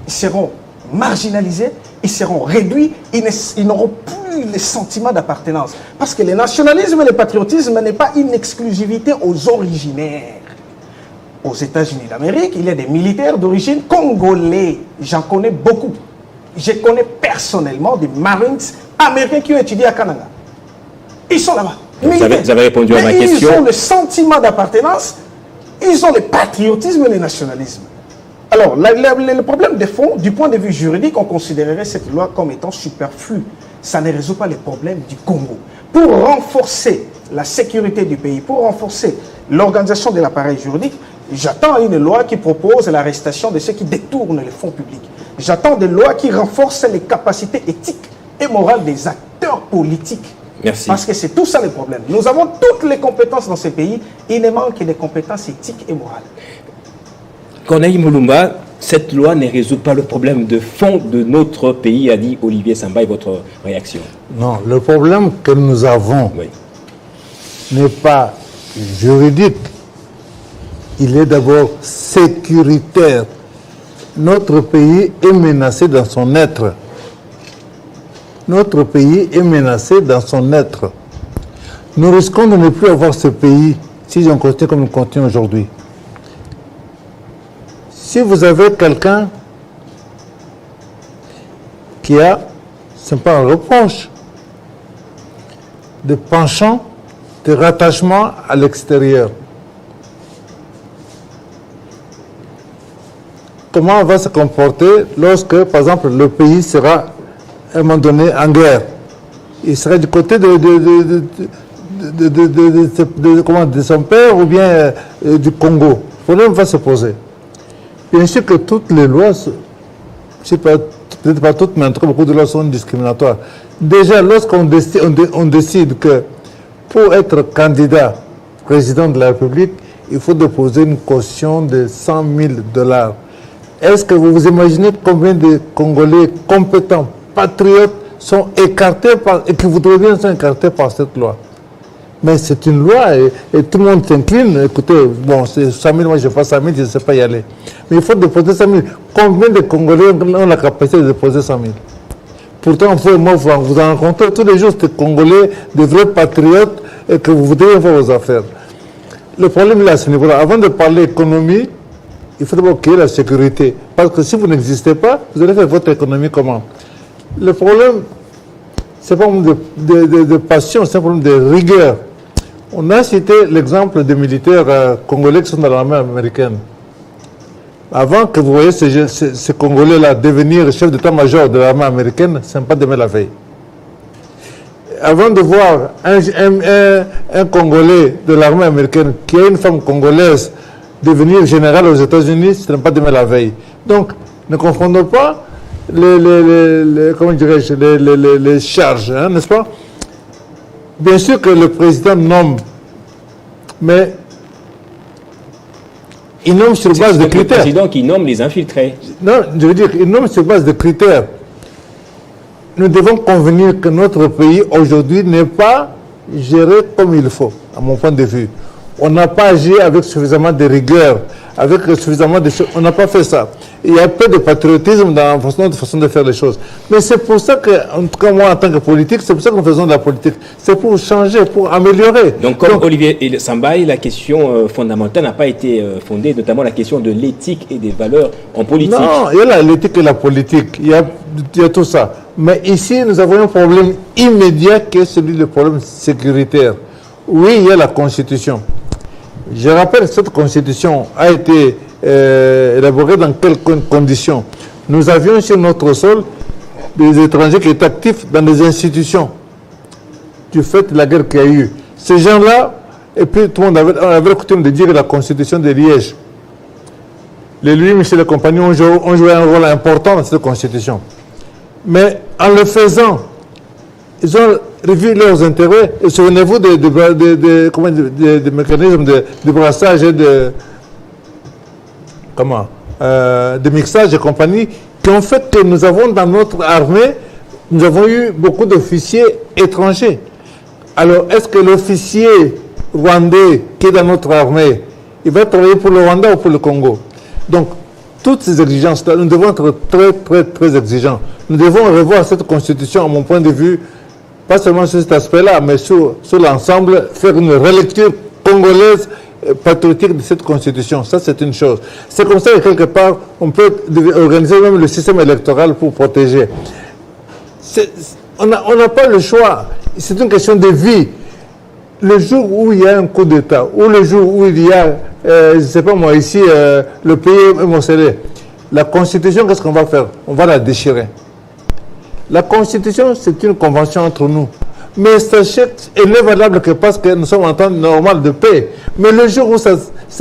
Ils seront marginalisés, ils seront réduits, ils n'auront plus le sentiment d'appartenance. Parce que le nationalisme et le patriotisme n'est pas une exclusivité aux originaires. Aux États-Unis d'Amérique, il y a des militaires d'origine congolais. J'en connais beaucoup. Je connais personnellement des Marines américains qui ont étudié à Kananga. Ils sont là-bas. Vous avez répondu à ma question. Ils ont le sentiment d'appartenance, ils ont le patriotisme et le nationalisme. Alors, le problème de fond, du point de vue juridique, on considérerait cette loi comme étant superflue. Ça ne résout pas les problèmes du Congo. Pour renforcer la sécurité du pays, pour renforcer l'organisation de l'appareil juridique, j'attends une loi qui propose l'arrestation de ceux qui détournent les fonds publics. J'attends des lois qui renforcent les capacités éthiques et morales des acteurs politiques. Merci. Parce que c'est tout ça le problème. Nous avons toutes les compétences dans ces pays, il ne manque que des compétences éthiques et morales. Corneille Mulumba, cette loi ne résout pas le problème de fond de notre pays, a dit Olivier Samba, et votre réaction? Non, le problème que nous avons n'est pas juridique, il est d'abord sécuritaire. Notre pays est menacé dans son être. Notre pays est menacé dans son être. nous risquons de ne plus avoir ce pays si on continue comme nous continuons aujourd'hui. Si vous avez quelqu'un qui a, ce n'est pas un reproche, de penchant, de rattachement à l'extérieur, comment on va se comporter lorsque, par exemple, le pays sera à un moment donné en guerre? Il serait du côté de son père ou bien du Congo. Le problème va se poser. Bien sûr que toutes les lois, peut-être pas toutes, mais en tout cas beaucoup de lois sont discriminatoires. Déjà, lorsqu'on décide que pour être candidat président de la République, il faut déposer une caution de $100,000. Est-ce que vous vous imaginez combien de Congolais compétents, patriotes, sont écartés et qui voudraient bien sont écartés par cette loi? Mais c'est une loi et tout le monde s'incline. Écoutez, bon, c'est 100 000, moi je fais 100 000, je ne sais pas y aller. Mais il faut déposer 100 000. Combien de Congolais ont la capacité de déposer 100 000? Pourtant, vous en rencontrez tous les jours des Congolais, des vrais patriotes, et que vous voudriez faire vos affaires. Le problème est à ce niveau-là. Avant de parler économie, il faut d'abord qu'il y ait la sécurité. Parce que si vous n'existez pas, vous allez faire votre économie comment? Le problème, c'est pas un problème de passion, c'est un problème de rigueur. On a cité l'exemple des militaires congolais qui sont dans l'armée américaine. Avant que vous voyez ces Congolais-là devenir chef d'état-major de l'armée américaine, ce n'est pas demain la veille. Avant de voir un Congolais de l'armée américaine qui a une femme congolaise devenir général aux États-Unis, ce n'est pas demain la veille. Donc, ne confondons pas les charges, hein, n'est-ce pas? Bien sûr que le président nomme, mais il nomme sur base de critères. C'est le président qui nomme les infiltrés. Non, je veux dire, il nomme sur base de critères. Nous devons convenir que notre pays aujourd'hui n'est pas géré comme il faut, à mon point de vue. On n'a pas agi avec suffisamment de rigueur, avec suffisamment de choses. On n'a pas fait ça. Il y a peu de patriotisme dans notre façon de faire les choses. Mais c'est pour ça que, en tout cas moi en tant que politique, c'est pour ça que nous faisons de la politique. C'est pour changer, pour améliorer. Donc comme Olivier Sambaye, la question fondamentale n'a pas été fondée, notamment la question de l'éthique et des valeurs en politique. Non, il y a l'éthique et la politique. Il y a tout ça. Mais ici, nous avons un problème immédiat qui est celui du problème sécuritaire. Oui, il y a la Constitution. Je rappelle que cette Constitution a été élaborée dans quelles conditions? Nous avions sur notre sol des étrangers qui étaient actifs dans des institutions du fait de la guerre qu'il y a eu. Ces gens-là, et puis tout le monde avait coutume de dire la Constitution de Liège. Les Louis Michel et compagnie ont joué un rôle important dans cette Constitution. Mais en le faisant, ils ont revu leurs intérêts. Et souvenez-vous des mécanismes de brassage et de mixage et compagnie qui ont fait que nous avons dans notre armée, nous avons eu beaucoup d'officiers étrangers. Alors, est-ce que l'officier rwandais qui est dans notre armée, il va travailler pour le Rwanda ou pour le Congo? Donc, toutes ces exigences-là, nous devons être très, très, très exigeants. Nous devons revoir cette Constitution, à mon point de vue, pas seulement sur cet aspect-là, mais sur l'ensemble, faire une relecture congolaise patriotique de cette Constitution. Ça, c'est une chose. C'est comme ça que, quelque part, on peut organiser même le système électoral pour protéger. On n'a pas le choix. C'est une question de vie. Le jour où il y a un coup d'État, ou le jour où il y a, je ne sais pas moi, ici, le pays est morcelé, la Constitution, qu'est-ce qu'on va faire? On va la déchirer. La Constitution, c'est une convention entre nous. Mais sachez qu'elle n'est valable que parce que nous sommes en temps normal de paix. Mais le jour où ça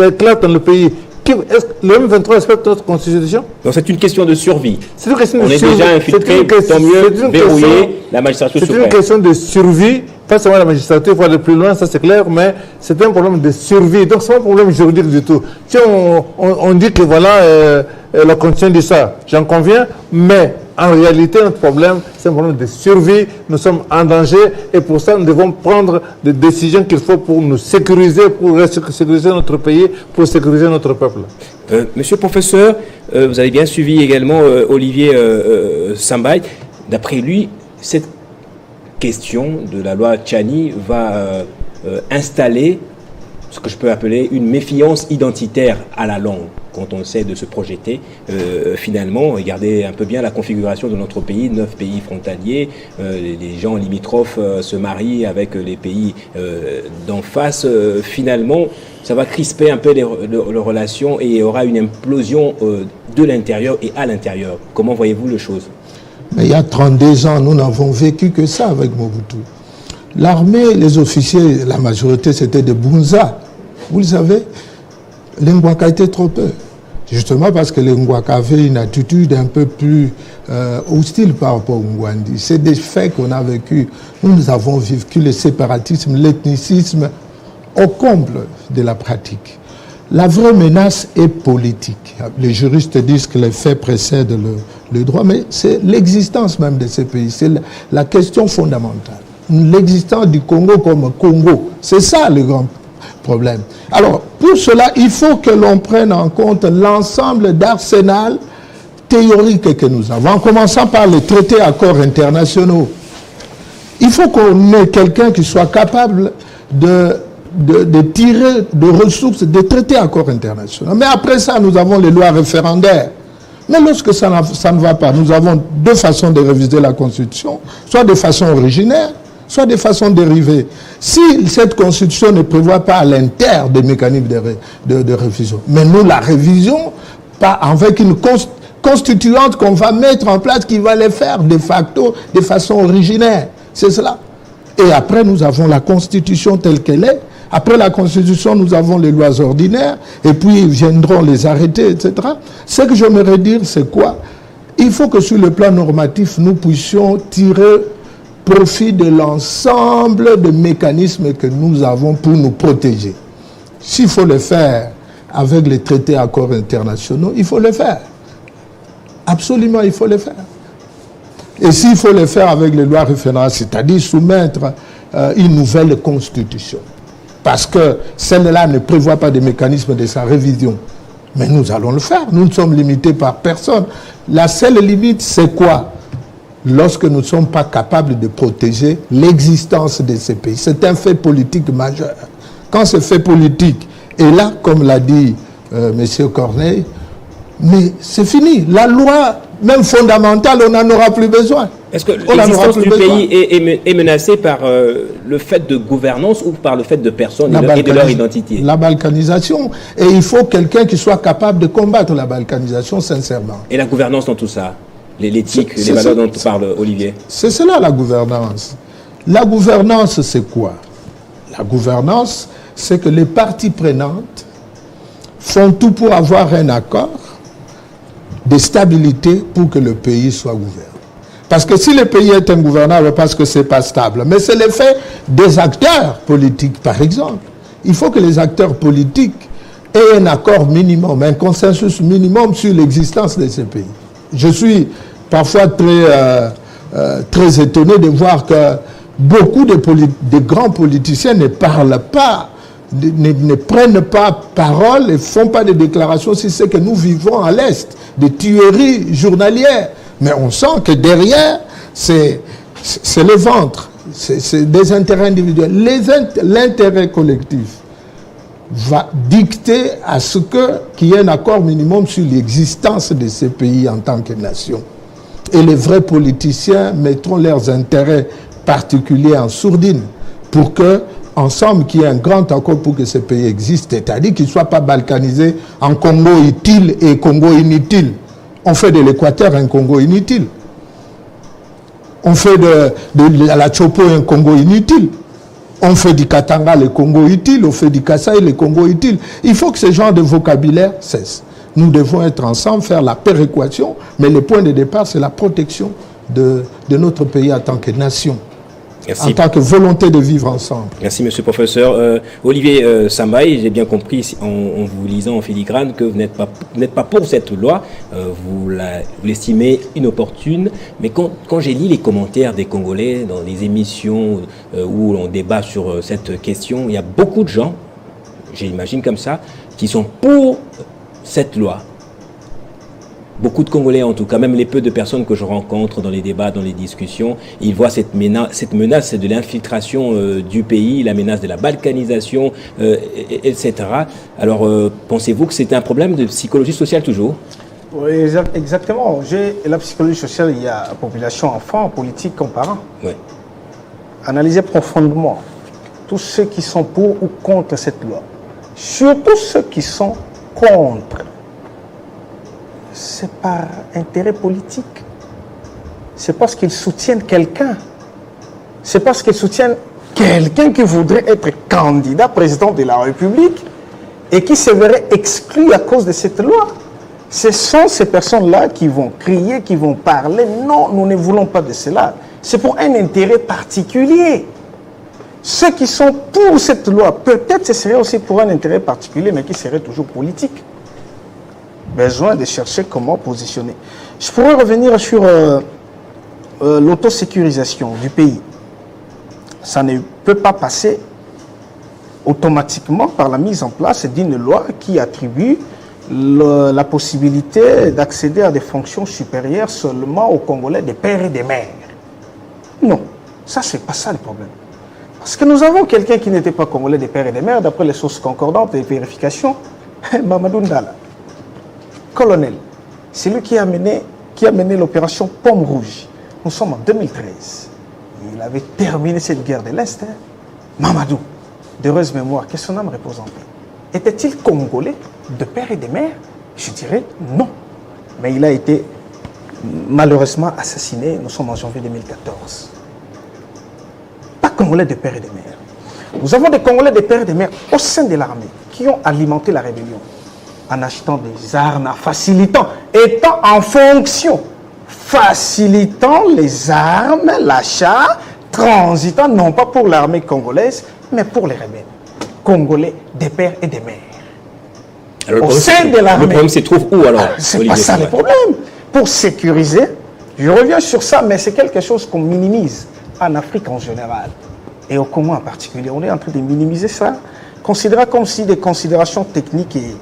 éclate dans le pays, est-ce que le M23 respecte notre Constitution? Donc c'est une question de survie. C'est une question On est déjà infiltré, tant mieux, verrouiller la magistrature suprême. C'est une question de survie, pas seulement la magistrature, il faut aller plus loin, ça c'est clair, mais c'est un problème de survie. Donc c'est pas un problème juridique du tout. Si on dit que voilà, la Constitution dit ça, j'en conviens, mais en réalité, notre problème, c'est un problème de survie. Nous sommes en danger et pour ça, nous devons prendre des décisions qu'il faut pour nous sécuriser, pour sécuriser notre pays, pour sécuriser notre peuple. Monsieur le professeur, vous avez bien suivi également Olivier Sambaye. D'après lui, cette question de la loi Tchani va installer ce que je peux appeler une méfiance identitaire à la langue quand on essaie de se projeter. Finalement, regardez un peu bien la configuration de notre pays, 9 pays frontaliers, les gens limitrophes se marient avec les pays d'en face. Finalement, ça va crisper un peu les relations et il y aura une implosion de l'intérieur et à l'intérieur. Comment voyez-vous les choses? Mais il y a 32 ans, nous n'avons vécu que ça avec Mobutu. L'armée, les officiers, la majorité, c'était des Bunza. Vous le savez, les Ngwaka étaient trop peu. Justement parce que les Ngwaka avaient une attitude un peu plus hostile par rapport aux Ngwandi. C'est des faits qu'on a vécu. Nous avons vécu le séparatisme, l'ethnicisme au comble de la pratique. La vraie menace est politique. Les juristes disent que les faits précèdent le droit, mais c'est l'existence même de ces pays. C'est la question fondamentale. L'existence du Congo comme Congo. C'est ça le grand problème. Alors, pour cela, il faut que l'on prenne en compte l'ensemble d'arsenal théorique que nous avons, en commençant par les traités, accords internationaux. Il faut qu'on ait quelqu'un qui soit capable de tirer de ressources des traités, accords internationaux. Mais après ça, nous avons les lois référendaires. Mais lorsque ça ne va pas, nous avons deux façons de réviser la Constitution, soit de façon originaire, soit de façon dérivée. Si cette Constitution ne prévoit pas à l'interne des mécanismes de révision, mais nous la révision pas avec une constituante qu'on va mettre en place qui va les faire de facto de façon originaire. C'est cela. Et après, nous avons la Constitution telle qu'elle est. Après la Constitution, nous avons les lois ordinaires, et puis viendront les arrêtés, etc. Ce que j'aimerais dire, c'est quoi? Il faut que sur le plan normatif, nous puissions tirer profit de l'ensemble des mécanismes que nous avons pour nous protéger. S'il faut le faire avec les traités, accords internationaux, il faut le faire. Absolument, il faut le faire. Et s'il faut le faire avec les lois référendales, c'est-à-dire soumettre une nouvelle constitution, parce que celle-là ne prévoit pas de mécanisme de sa révision. Mais nous allons le faire. Nous ne sommes limités par personne. La seule limite, c'est quoi? Lorsque nous ne sommes pas capables de protéger l'existence de ces pays. C'est un fait politique majeur. Quand ce fait politique est là, comme l'a dit M. Corneille, mais c'est fini. La loi, même fondamentale, on n'en aura plus besoin. Est-ce que l'existence du pays est menacée par le fait de gouvernance ou par le fait de personnes et de leur identité? La balkanisation. Et il faut quelqu'un qui soit capable de combattre la balkanisation sincèrement. Et la gouvernance dans tout ça? L'éthique, les valeurs dont parle Olivier? C'est cela la gouvernance. La gouvernance, c'est quoi? La gouvernance, c'est que les parties prenantes font tout pour avoir un accord de stabilité pour que le pays soit gouverné. Parce que si le pays est ingouvernable, parce que ce n'est pas stable. Mais c'est l'effet des acteurs politiques, par exemple. Il faut que les acteurs politiques aient un accord minimum, un consensus minimum sur l'existence de ces pays. Je suis parfois très étonné de voir que beaucoup de grands politiciens ne parlent pas, ne prennent pas parole et ne font pas de déclarations sur ce que nous vivons à l'Est, des tueries journalières. Mais on sent que derrière, c'est le ventre, c'est des intérêts individuels. L'intérêt collectif va dicter à ce qu'il y ait un accord minimum sur l'existence de ces pays en tant que nation. Et les vrais politiciens mettront leurs intérêts particuliers en sourdine pour que, ensemble, qu'il y ait un grand accord pour que ces pays existent, c'est-à-dire qu'ils ne soient pas balkanisés en Congo utile et Congo inutile. On fait de l'Équateur un Congo inutile. On fait de la Chopo un Congo inutile. On fait du Katanga le Congo utile, on fait du Kasaï le Congo utile. Il faut que ce genre de vocabulaire cesse. Nous devons être ensemble, faire la péréquation, mais le point de départ, c'est la protection de notre pays en tant que nation. Merci. En tant que volonté de vivre ensemble. Merci, monsieur le professeur. Olivier Sambaï, j'ai bien compris en vous lisant en filigrane que vous n'êtes pas pour cette loi. Vous l'estimez inopportune. Mais quand j'ai lu les commentaires des Congolais dans les émissions où on débat sur cette question, il y a beaucoup de gens, j'imagine comme ça, qui sont pour cette loi. Beaucoup de Congolais, en tout cas, même les peu de personnes que je rencontre dans les débats, dans les discussions, ils voient cette menace de l'infiltration du pays, la menace de la balkanisation, etc. Alors, pensez-vous que c'est un problème de psychologie sociale toujours? Oui, exactement. La psychologie sociale, il y a la population enfant, politique comme parents. Oui. Analysez profondément tous ceux qui sont pour ou contre cette loi. Surtout ceux qui sont contre. C'est par intérêt politique. C'est parce qu'ils soutiennent quelqu'un. C'est parce qu'ils soutiennent quelqu'un qui voudrait être candidat président de la République et qui se verrait exclu à cause de cette loi. Ce sont ces personnes-là qui vont crier, qui vont parler. Non, nous ne voulons pas de cela. C'est pour un intérêt particulier. Ceux qui sont pour cette loi, peut-être ce serait aussi pour un intérêt particulier, mais qui serait toujours politique. Besoin de chercher comment positionner. Je pourrais revenir sur l'autosécurisation du pays. Ça ne peut pas passer automatiquement par la mise en place d'une loi qui attribue la possibilité d'accéder à des fonctions supérieures seulement aux Congolais des pères et des mères. Non, ça c'est pas ça le problème. Parce que nous avons quelqu'un qui n'était pas Congolais des pères et des mères, d'après les sources concordantes et vérifications, Mamadou Ndala, colonel. C'est lui qui a mené l'opération Pomme Rouge. Nous sommes en 2013. Il avait terminé cette guerre de l'Est. Hein. Mamadou, d'heureuse mémoire, que son âme repose en paix. Était-il Congolais de père et de mère? Je dirais non. Mais il a été malheureusement assassiné. Nous sommes en janvier 2014. Pas Congolais de père et de mère. Nous avons des Congolais de père et de mère au sein de l'armée qui ont alimenté la rébellion en achetant des armes, en facilitant, étant en fonction, facilitant les armes, l'achat, transitant non pas pour l'armée congolaise, mais pour les rebelles congolais des pères et des mères. Alors, au sein de l'armée. Le problème se trouve où alors? C'est pas ça le problème. Pour sécuriser, je reviens sur ça, mais c'est quelque chose qu'on minimise en Afrique en général et au Congo en particulier. On est en train de minimiser ça, considérant comme si des considérations techniques et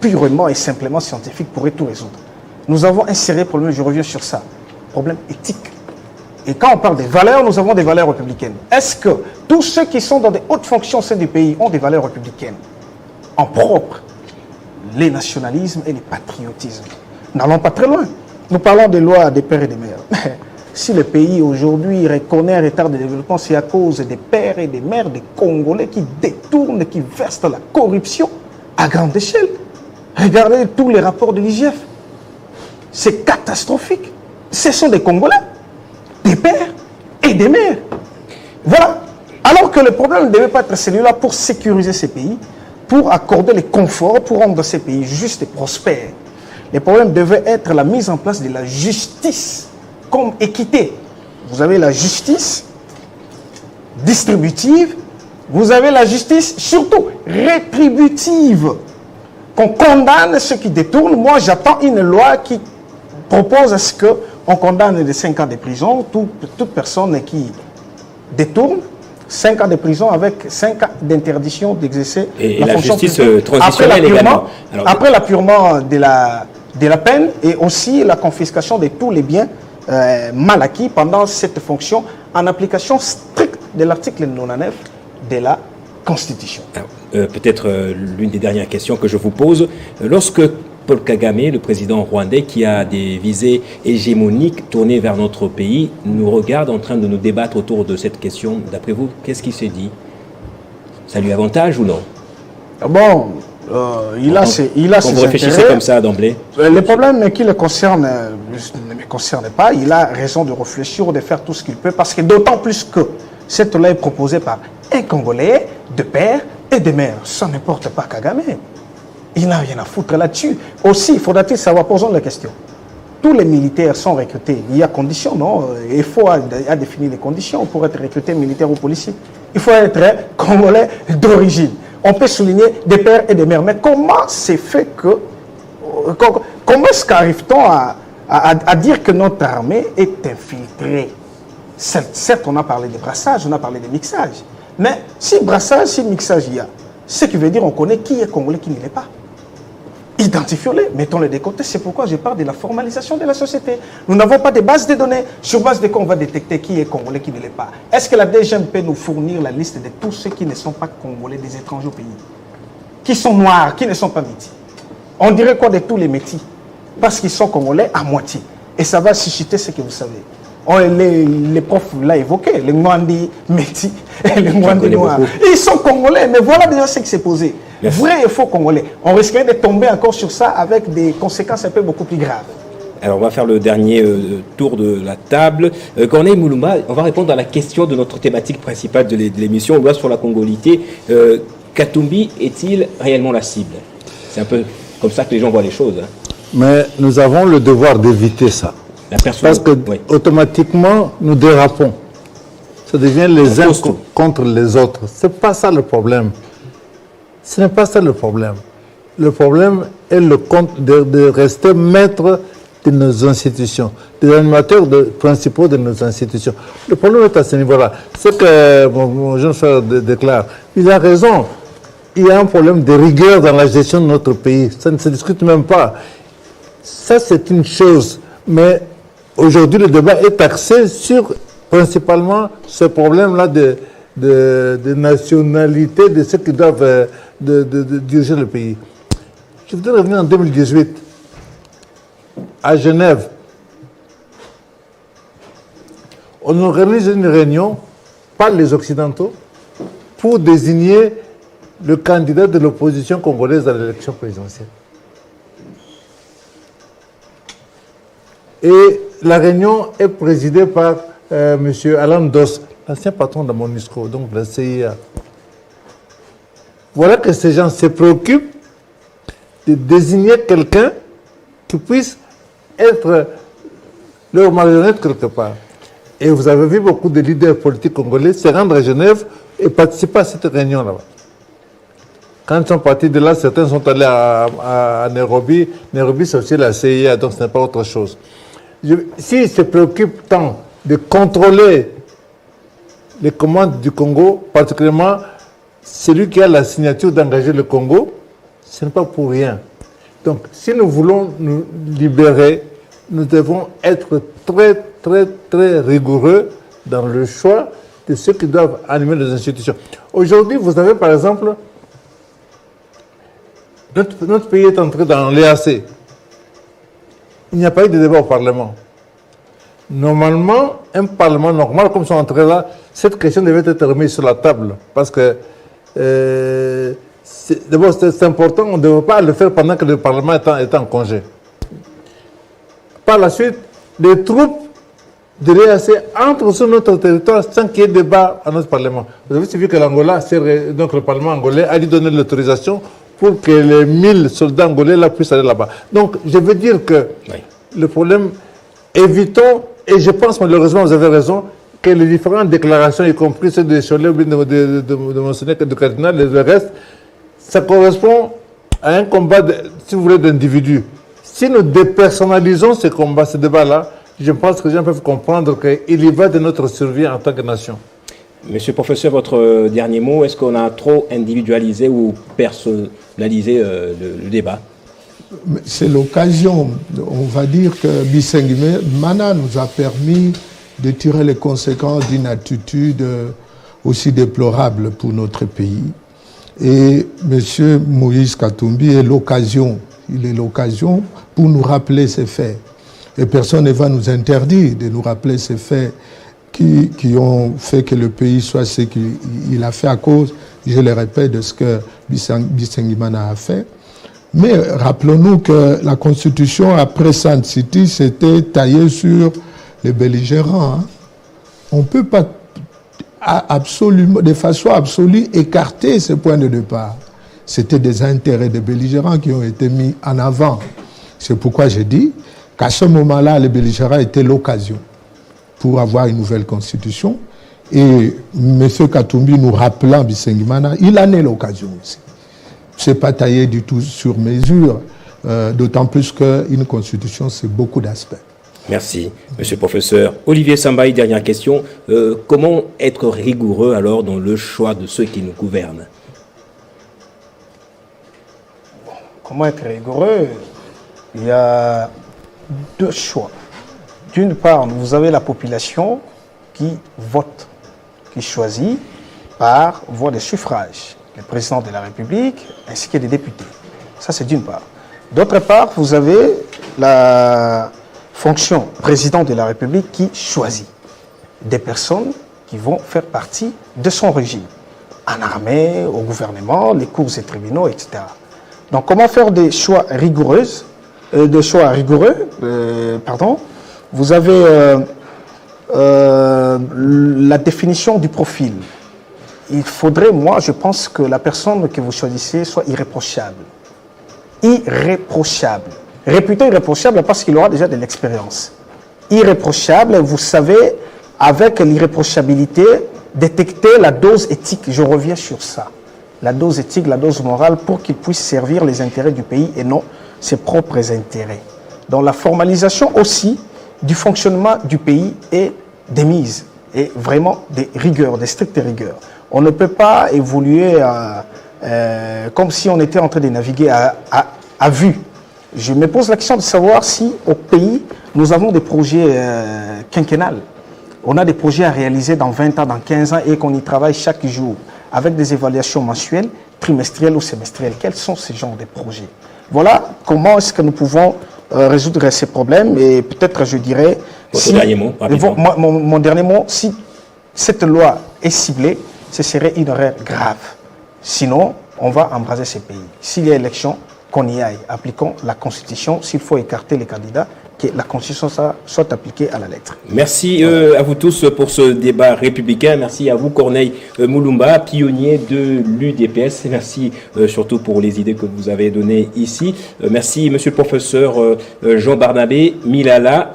purement et simplement scientifiques pourraient tout résoudre. Nous avons inséré le problème, je reviens sur ça, problème éthique. Et quand on parle des valeurs, nous avons des valeurs républicaines. Est-ce que tous ceux qui sont dans des hautes fonctions au sein du pays ont des valeurs républicaines en propre? Les nationalismes et les patriotismes. N'allons pas très loin. Nous parlons des lois des pères et des mères. Si le pays aujourd'hui reconnaît un retard de développement, c'est à cause des pères et des mères des Congolais qui détournent, qui versent la corruption à grande échelle. Regardez tous les rapports de l'IGF. C'est catastrophique. Ce sont des Congolais, des pères et des mères. Voilà. Alors que le problème ne devait pas être celui-là pour sécuriser ces pays, pour accorder les conforts, pour rendre ces pays justes et prospères. Le problème devait être la mise en place de la justice comme équité. Vous avez la justice distributive, vous avez la justice surtout rétributive. Qu'on condamne ceux qui détournent. Moi, j'attends une loi qui propose à ce qu'on condamne de 5 ans de prison toute personne qui détourne, 5 ans de prison avec 5 ans d'interdiction d'exercer la fonction justice transitionnelle également. Après l'appurement de la peine et aussi la confiscation de tous les biens mal acquis pendant cette fonction en application stricte de l'article 99 de la Constitution. Peut-être l'une des dernières questions que je vous pose. Lorsque Paul Kagame, le président rwandais, qui a des visées hégémoniques tournées vers notre pays, nous regarde en train de nous débattre autour de cette question, d'après vous, qu'est-ce qui se dit? Ça lui avantage ou non? Bon, il a ses vous réfléchissez intérêts. Comme ça d'emblée. Le problème qui le concerne ne me concerne pas. Il a raison de réfléchir, de faire tout ce qu'il peut, parce que d'autant plus que cette loi est proposée par un Congolais de père et de mère. Ça ne porte pas Kagame. Il n'a rien à foutre là-dessus. Aussi, faudra-t-il savoir, posons la question. Tous les militaires sont recrutés. Il y a conditions, non? Il faut définir les conditions pour être recruté militaire ou policier. Il faut être Congolais d'origine. On peut souligner des pères et des mères. Mais comment c'est fait que... Comment est-ce qu'arrive-t-on à dire que notre armée est infiltrée? Certes, on a parlé de brassage, on a parlé de mixage. Mais si brassage, si mixage il y a, ce qui veut dire qu'on connaît qui est Congolais, qui ne l'est pas. Identifions-les, mettons-les de côté. C'est pourquoi je parle de la formalisation de la société. Nous n'avons pas de base de données. Sur base de quoi on va détecter qui est congolais, qui ne l'est pas. Est-ce que la DGM peut nous fournir la liste de tous ceux qui ne sont pas congolais, des étrangers au pays, qui sont noirs, qui ne sont pas métis? On dirait quoi de tous les métis? Parce qu'ils sont congolais à moitié. Et ça va susciter ce que vous savez. Les profs l'ont évoqué, les Mwandi métis et les Mwandi noirs. Ils sont congolais, mais voilà déjà ce qui s'est posé. Yes. Vrai et faux congolais. On risquerait de tomber encore sur ça avec des conséquences un peu beaucoup plus graves. Alors, on va faire le dernier tour de la table. Corneille Moulouma, on va répondre à la question de notre thématique principale de l'émission, loi sur la congolité. Katumbi est-il réellement la cible? C'est un peu comme ça que les gens voient les choses. Hein. Mais nous avons le devoir d'éviter ça. Parce que automatiquement, nous dérapons. Ça devient les uns contre les autres. Ce n'est pas ça le problème. Ce n'est pas ça le problème. Le problème est de rester maître de nos institutions, des animateurs principaux de nos institutions. Le problème est à ce niveau-là. Ce que mon jeune frère déclare, il a raison. Il y a un problème de rigueur dans la gestion de notre pays. Ça ne se discute même pas. Ça, c'est une chose. Mais aujourd'hui, le débat est axé sur principalement ce problème-là de nationalité, de ceux qui doivent diriger le pays. Je voudrais revenir en 2018, à Genève. On organise une réunion par les Occidentaux pour désigner le candidat de l'opposition congolaise à l'élection présidentielle. Et la réunion est présidée par M. Alain Dos, l'ancien patron de la MONUSCO, donc de la CIA. Voilà que ces gens se préoccupent de désigner quelqu'un qui puisse être leur marionnette quelque part. Et vous avez vu beaucoup de leaders politiques congolais se rendre à Genève et participer à cette réunion là-bas. Quand ils sont partis de là, certains sont allés à Nairobi. Nairobi, c'est aussi la CIA, donc ce n'est pas autre chose. S'ils se préoccupent tant de contrôler les commandes du Congo, particulièrement celui qui a la signature d'engager le Congo, ce n'est pas pour rien. Donc, si nous voulons nous libérer, nous devons être très, très, très rigoureux dans le choix de ceux qui doivent animer les institutions. Aujourd'hui, vous avez par exemple, notre pays est entré dans l'EAC. Il n'y a pas eu de débat au Parlement. Normalement, un Parlement normal, comme ils sont entrés là, cette question devait être remise sur la table. Parce que, d'abord, c'est important, on ne devait pas le faire pendant que le Parlement est en congé. Par la suite, les troupes de l'EAC entrent sur notre territoire sans qu'il y ait débat à notre Parlement. Vous avez vu que l'Angola, donc le Parlement angolais, a dû donner l'autorisation pour que les 1000 soldats angolais là puissent aller là-bas. Donc, je veux dire que le problème, évitons, et je pense malheureusement, vous avez raison, que les différentes déclarations, y compris celles de Cholet ou de Monseigneur de cardinal et le reste, ça correspond à un combat, si vous voulez, d'individus. Si nous dépersonnalisons ce combat, ce débat-là, je pense que les gens peuvent comprendre qu'il y va de notre survie en tant que nation. Monsieur le professeur, votre dernier mot, est-ce qu'on a trop individualisé ou personnalisé le débat? C'est l'occasion, on va dire que Bisengimana nous a permis de tirer les conséquences d'une attitude aussi déplorable pour notre pays. Et M. Moïse Katumbi est l'occasion, il est l'occasion pour nous rappeler ces faits. Et personne ne va nous interdire de nous rappeler ces faits qui ont fait que le pays soit ce qu'il a fait à cause, je le répète, de ce que Bisengimana a fait. Mais rappelons-nous que la Constitution, après Sand City, s'était taillée sur les belligérants. Hein. On ne peut pas absolument, de façon absolue écarter ce point de départ. C'était des intérêts des belligérants qui ont été mis en avant. C'est pourquoi j'ai dit qu'à ce moment-là, les belligérants étaient l'occasion pour avoir une nouvelle Constitution. Et M. Katumbi nous rappelant Bisengimana, il en est l'occasion aussi. Ce n'est pas taillé du tout sur mesure, d'autant plus qu'une constitution, c'est beaucoup d'aspects. Merci, monsieur le professeur. Olivier Sambaï, dernière question. Comment être rigoureux alors dans le choix de ceux qui nous gouvernent? comment être rigoureux, il y a deux choix. D'une part, vous avez la population qui vote, qui choisit par voie de suffrage le président de la République ainsi que les députés. Ça, c'est d'une part. D'autre part, vous avez la fonction président de la République qui choisit des personnes qui vont faire partie de son régime, en armée, au gouvernement, les cours et tribunaux, etc. Donc, comment faire des choix rigoureux, vous avez la définition du profil. Il faudrait, moi, je pense que la personne que vous choisissez soit irréprochable. Irréprochable. Réputé irréprochable parce qu'il aura déjà de l'expérience. Irréprochable, vous savez, avec l'irréprochabilité, détecter la dose éthique. Je reviens sur ça. La dose éthique, la dose morale, pour qu'il puisse servir les intérêts du pays et non ses propres intérêts. Donc la formalisation aussi du fonctionnement du pays est des mises et vraiment des rigueurs, des strictes rigueurs. On ne peut pas évoluer comme si on était en train de naviguer à vue. Je me pose la question de savoir si au pays, nous avons des projets quinquennals. On a des projets à réaliser dans 20 ans, dans 15 ans et qu'on y travaille chaque jour avec des évaluations mensuelles, trimestrielles ou semestrielles. Quels sont ces genres de projets? Voilà comment est-ce que nous pouvons résoudre ces problèmes et peut-être je dirais... Dernier mot, mon dernier mot, si cette loi est ciblée, ce serait une erreur grave. Sinon, on va embraser ces pays. S'il y a élection, qu'on y aille. Appliquons la Constitution. S'il faut écarter les candidats, que la Constitution soit appliquée à la lettre. Merci à vous tous pour ce débat républicain. Merci à vous, Corneille Moulumba, pionnier de l'UDPS. Merci surtout pour les idées que vous avez données ici. Merci, monsieur le professeur Jean-Barnabé Milala.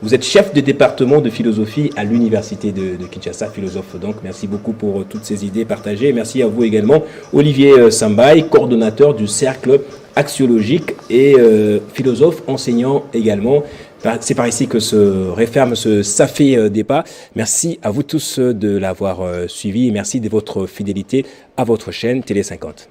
Vous êtes chef de département de philosophie à l'Université de Kinshasa, philosophe. Donc, merci beaucoup pour toutes ces idées partagées. Merci à vous également, Olivier Sambaï, coordonnateur du Cercle axiologique et philosophe, enseignant également. C'est par ici que se referme ce SAFé débat. Merci à vous tous de l'avoir suivi et merci de votre fidélité à votre chaîne Télé 50.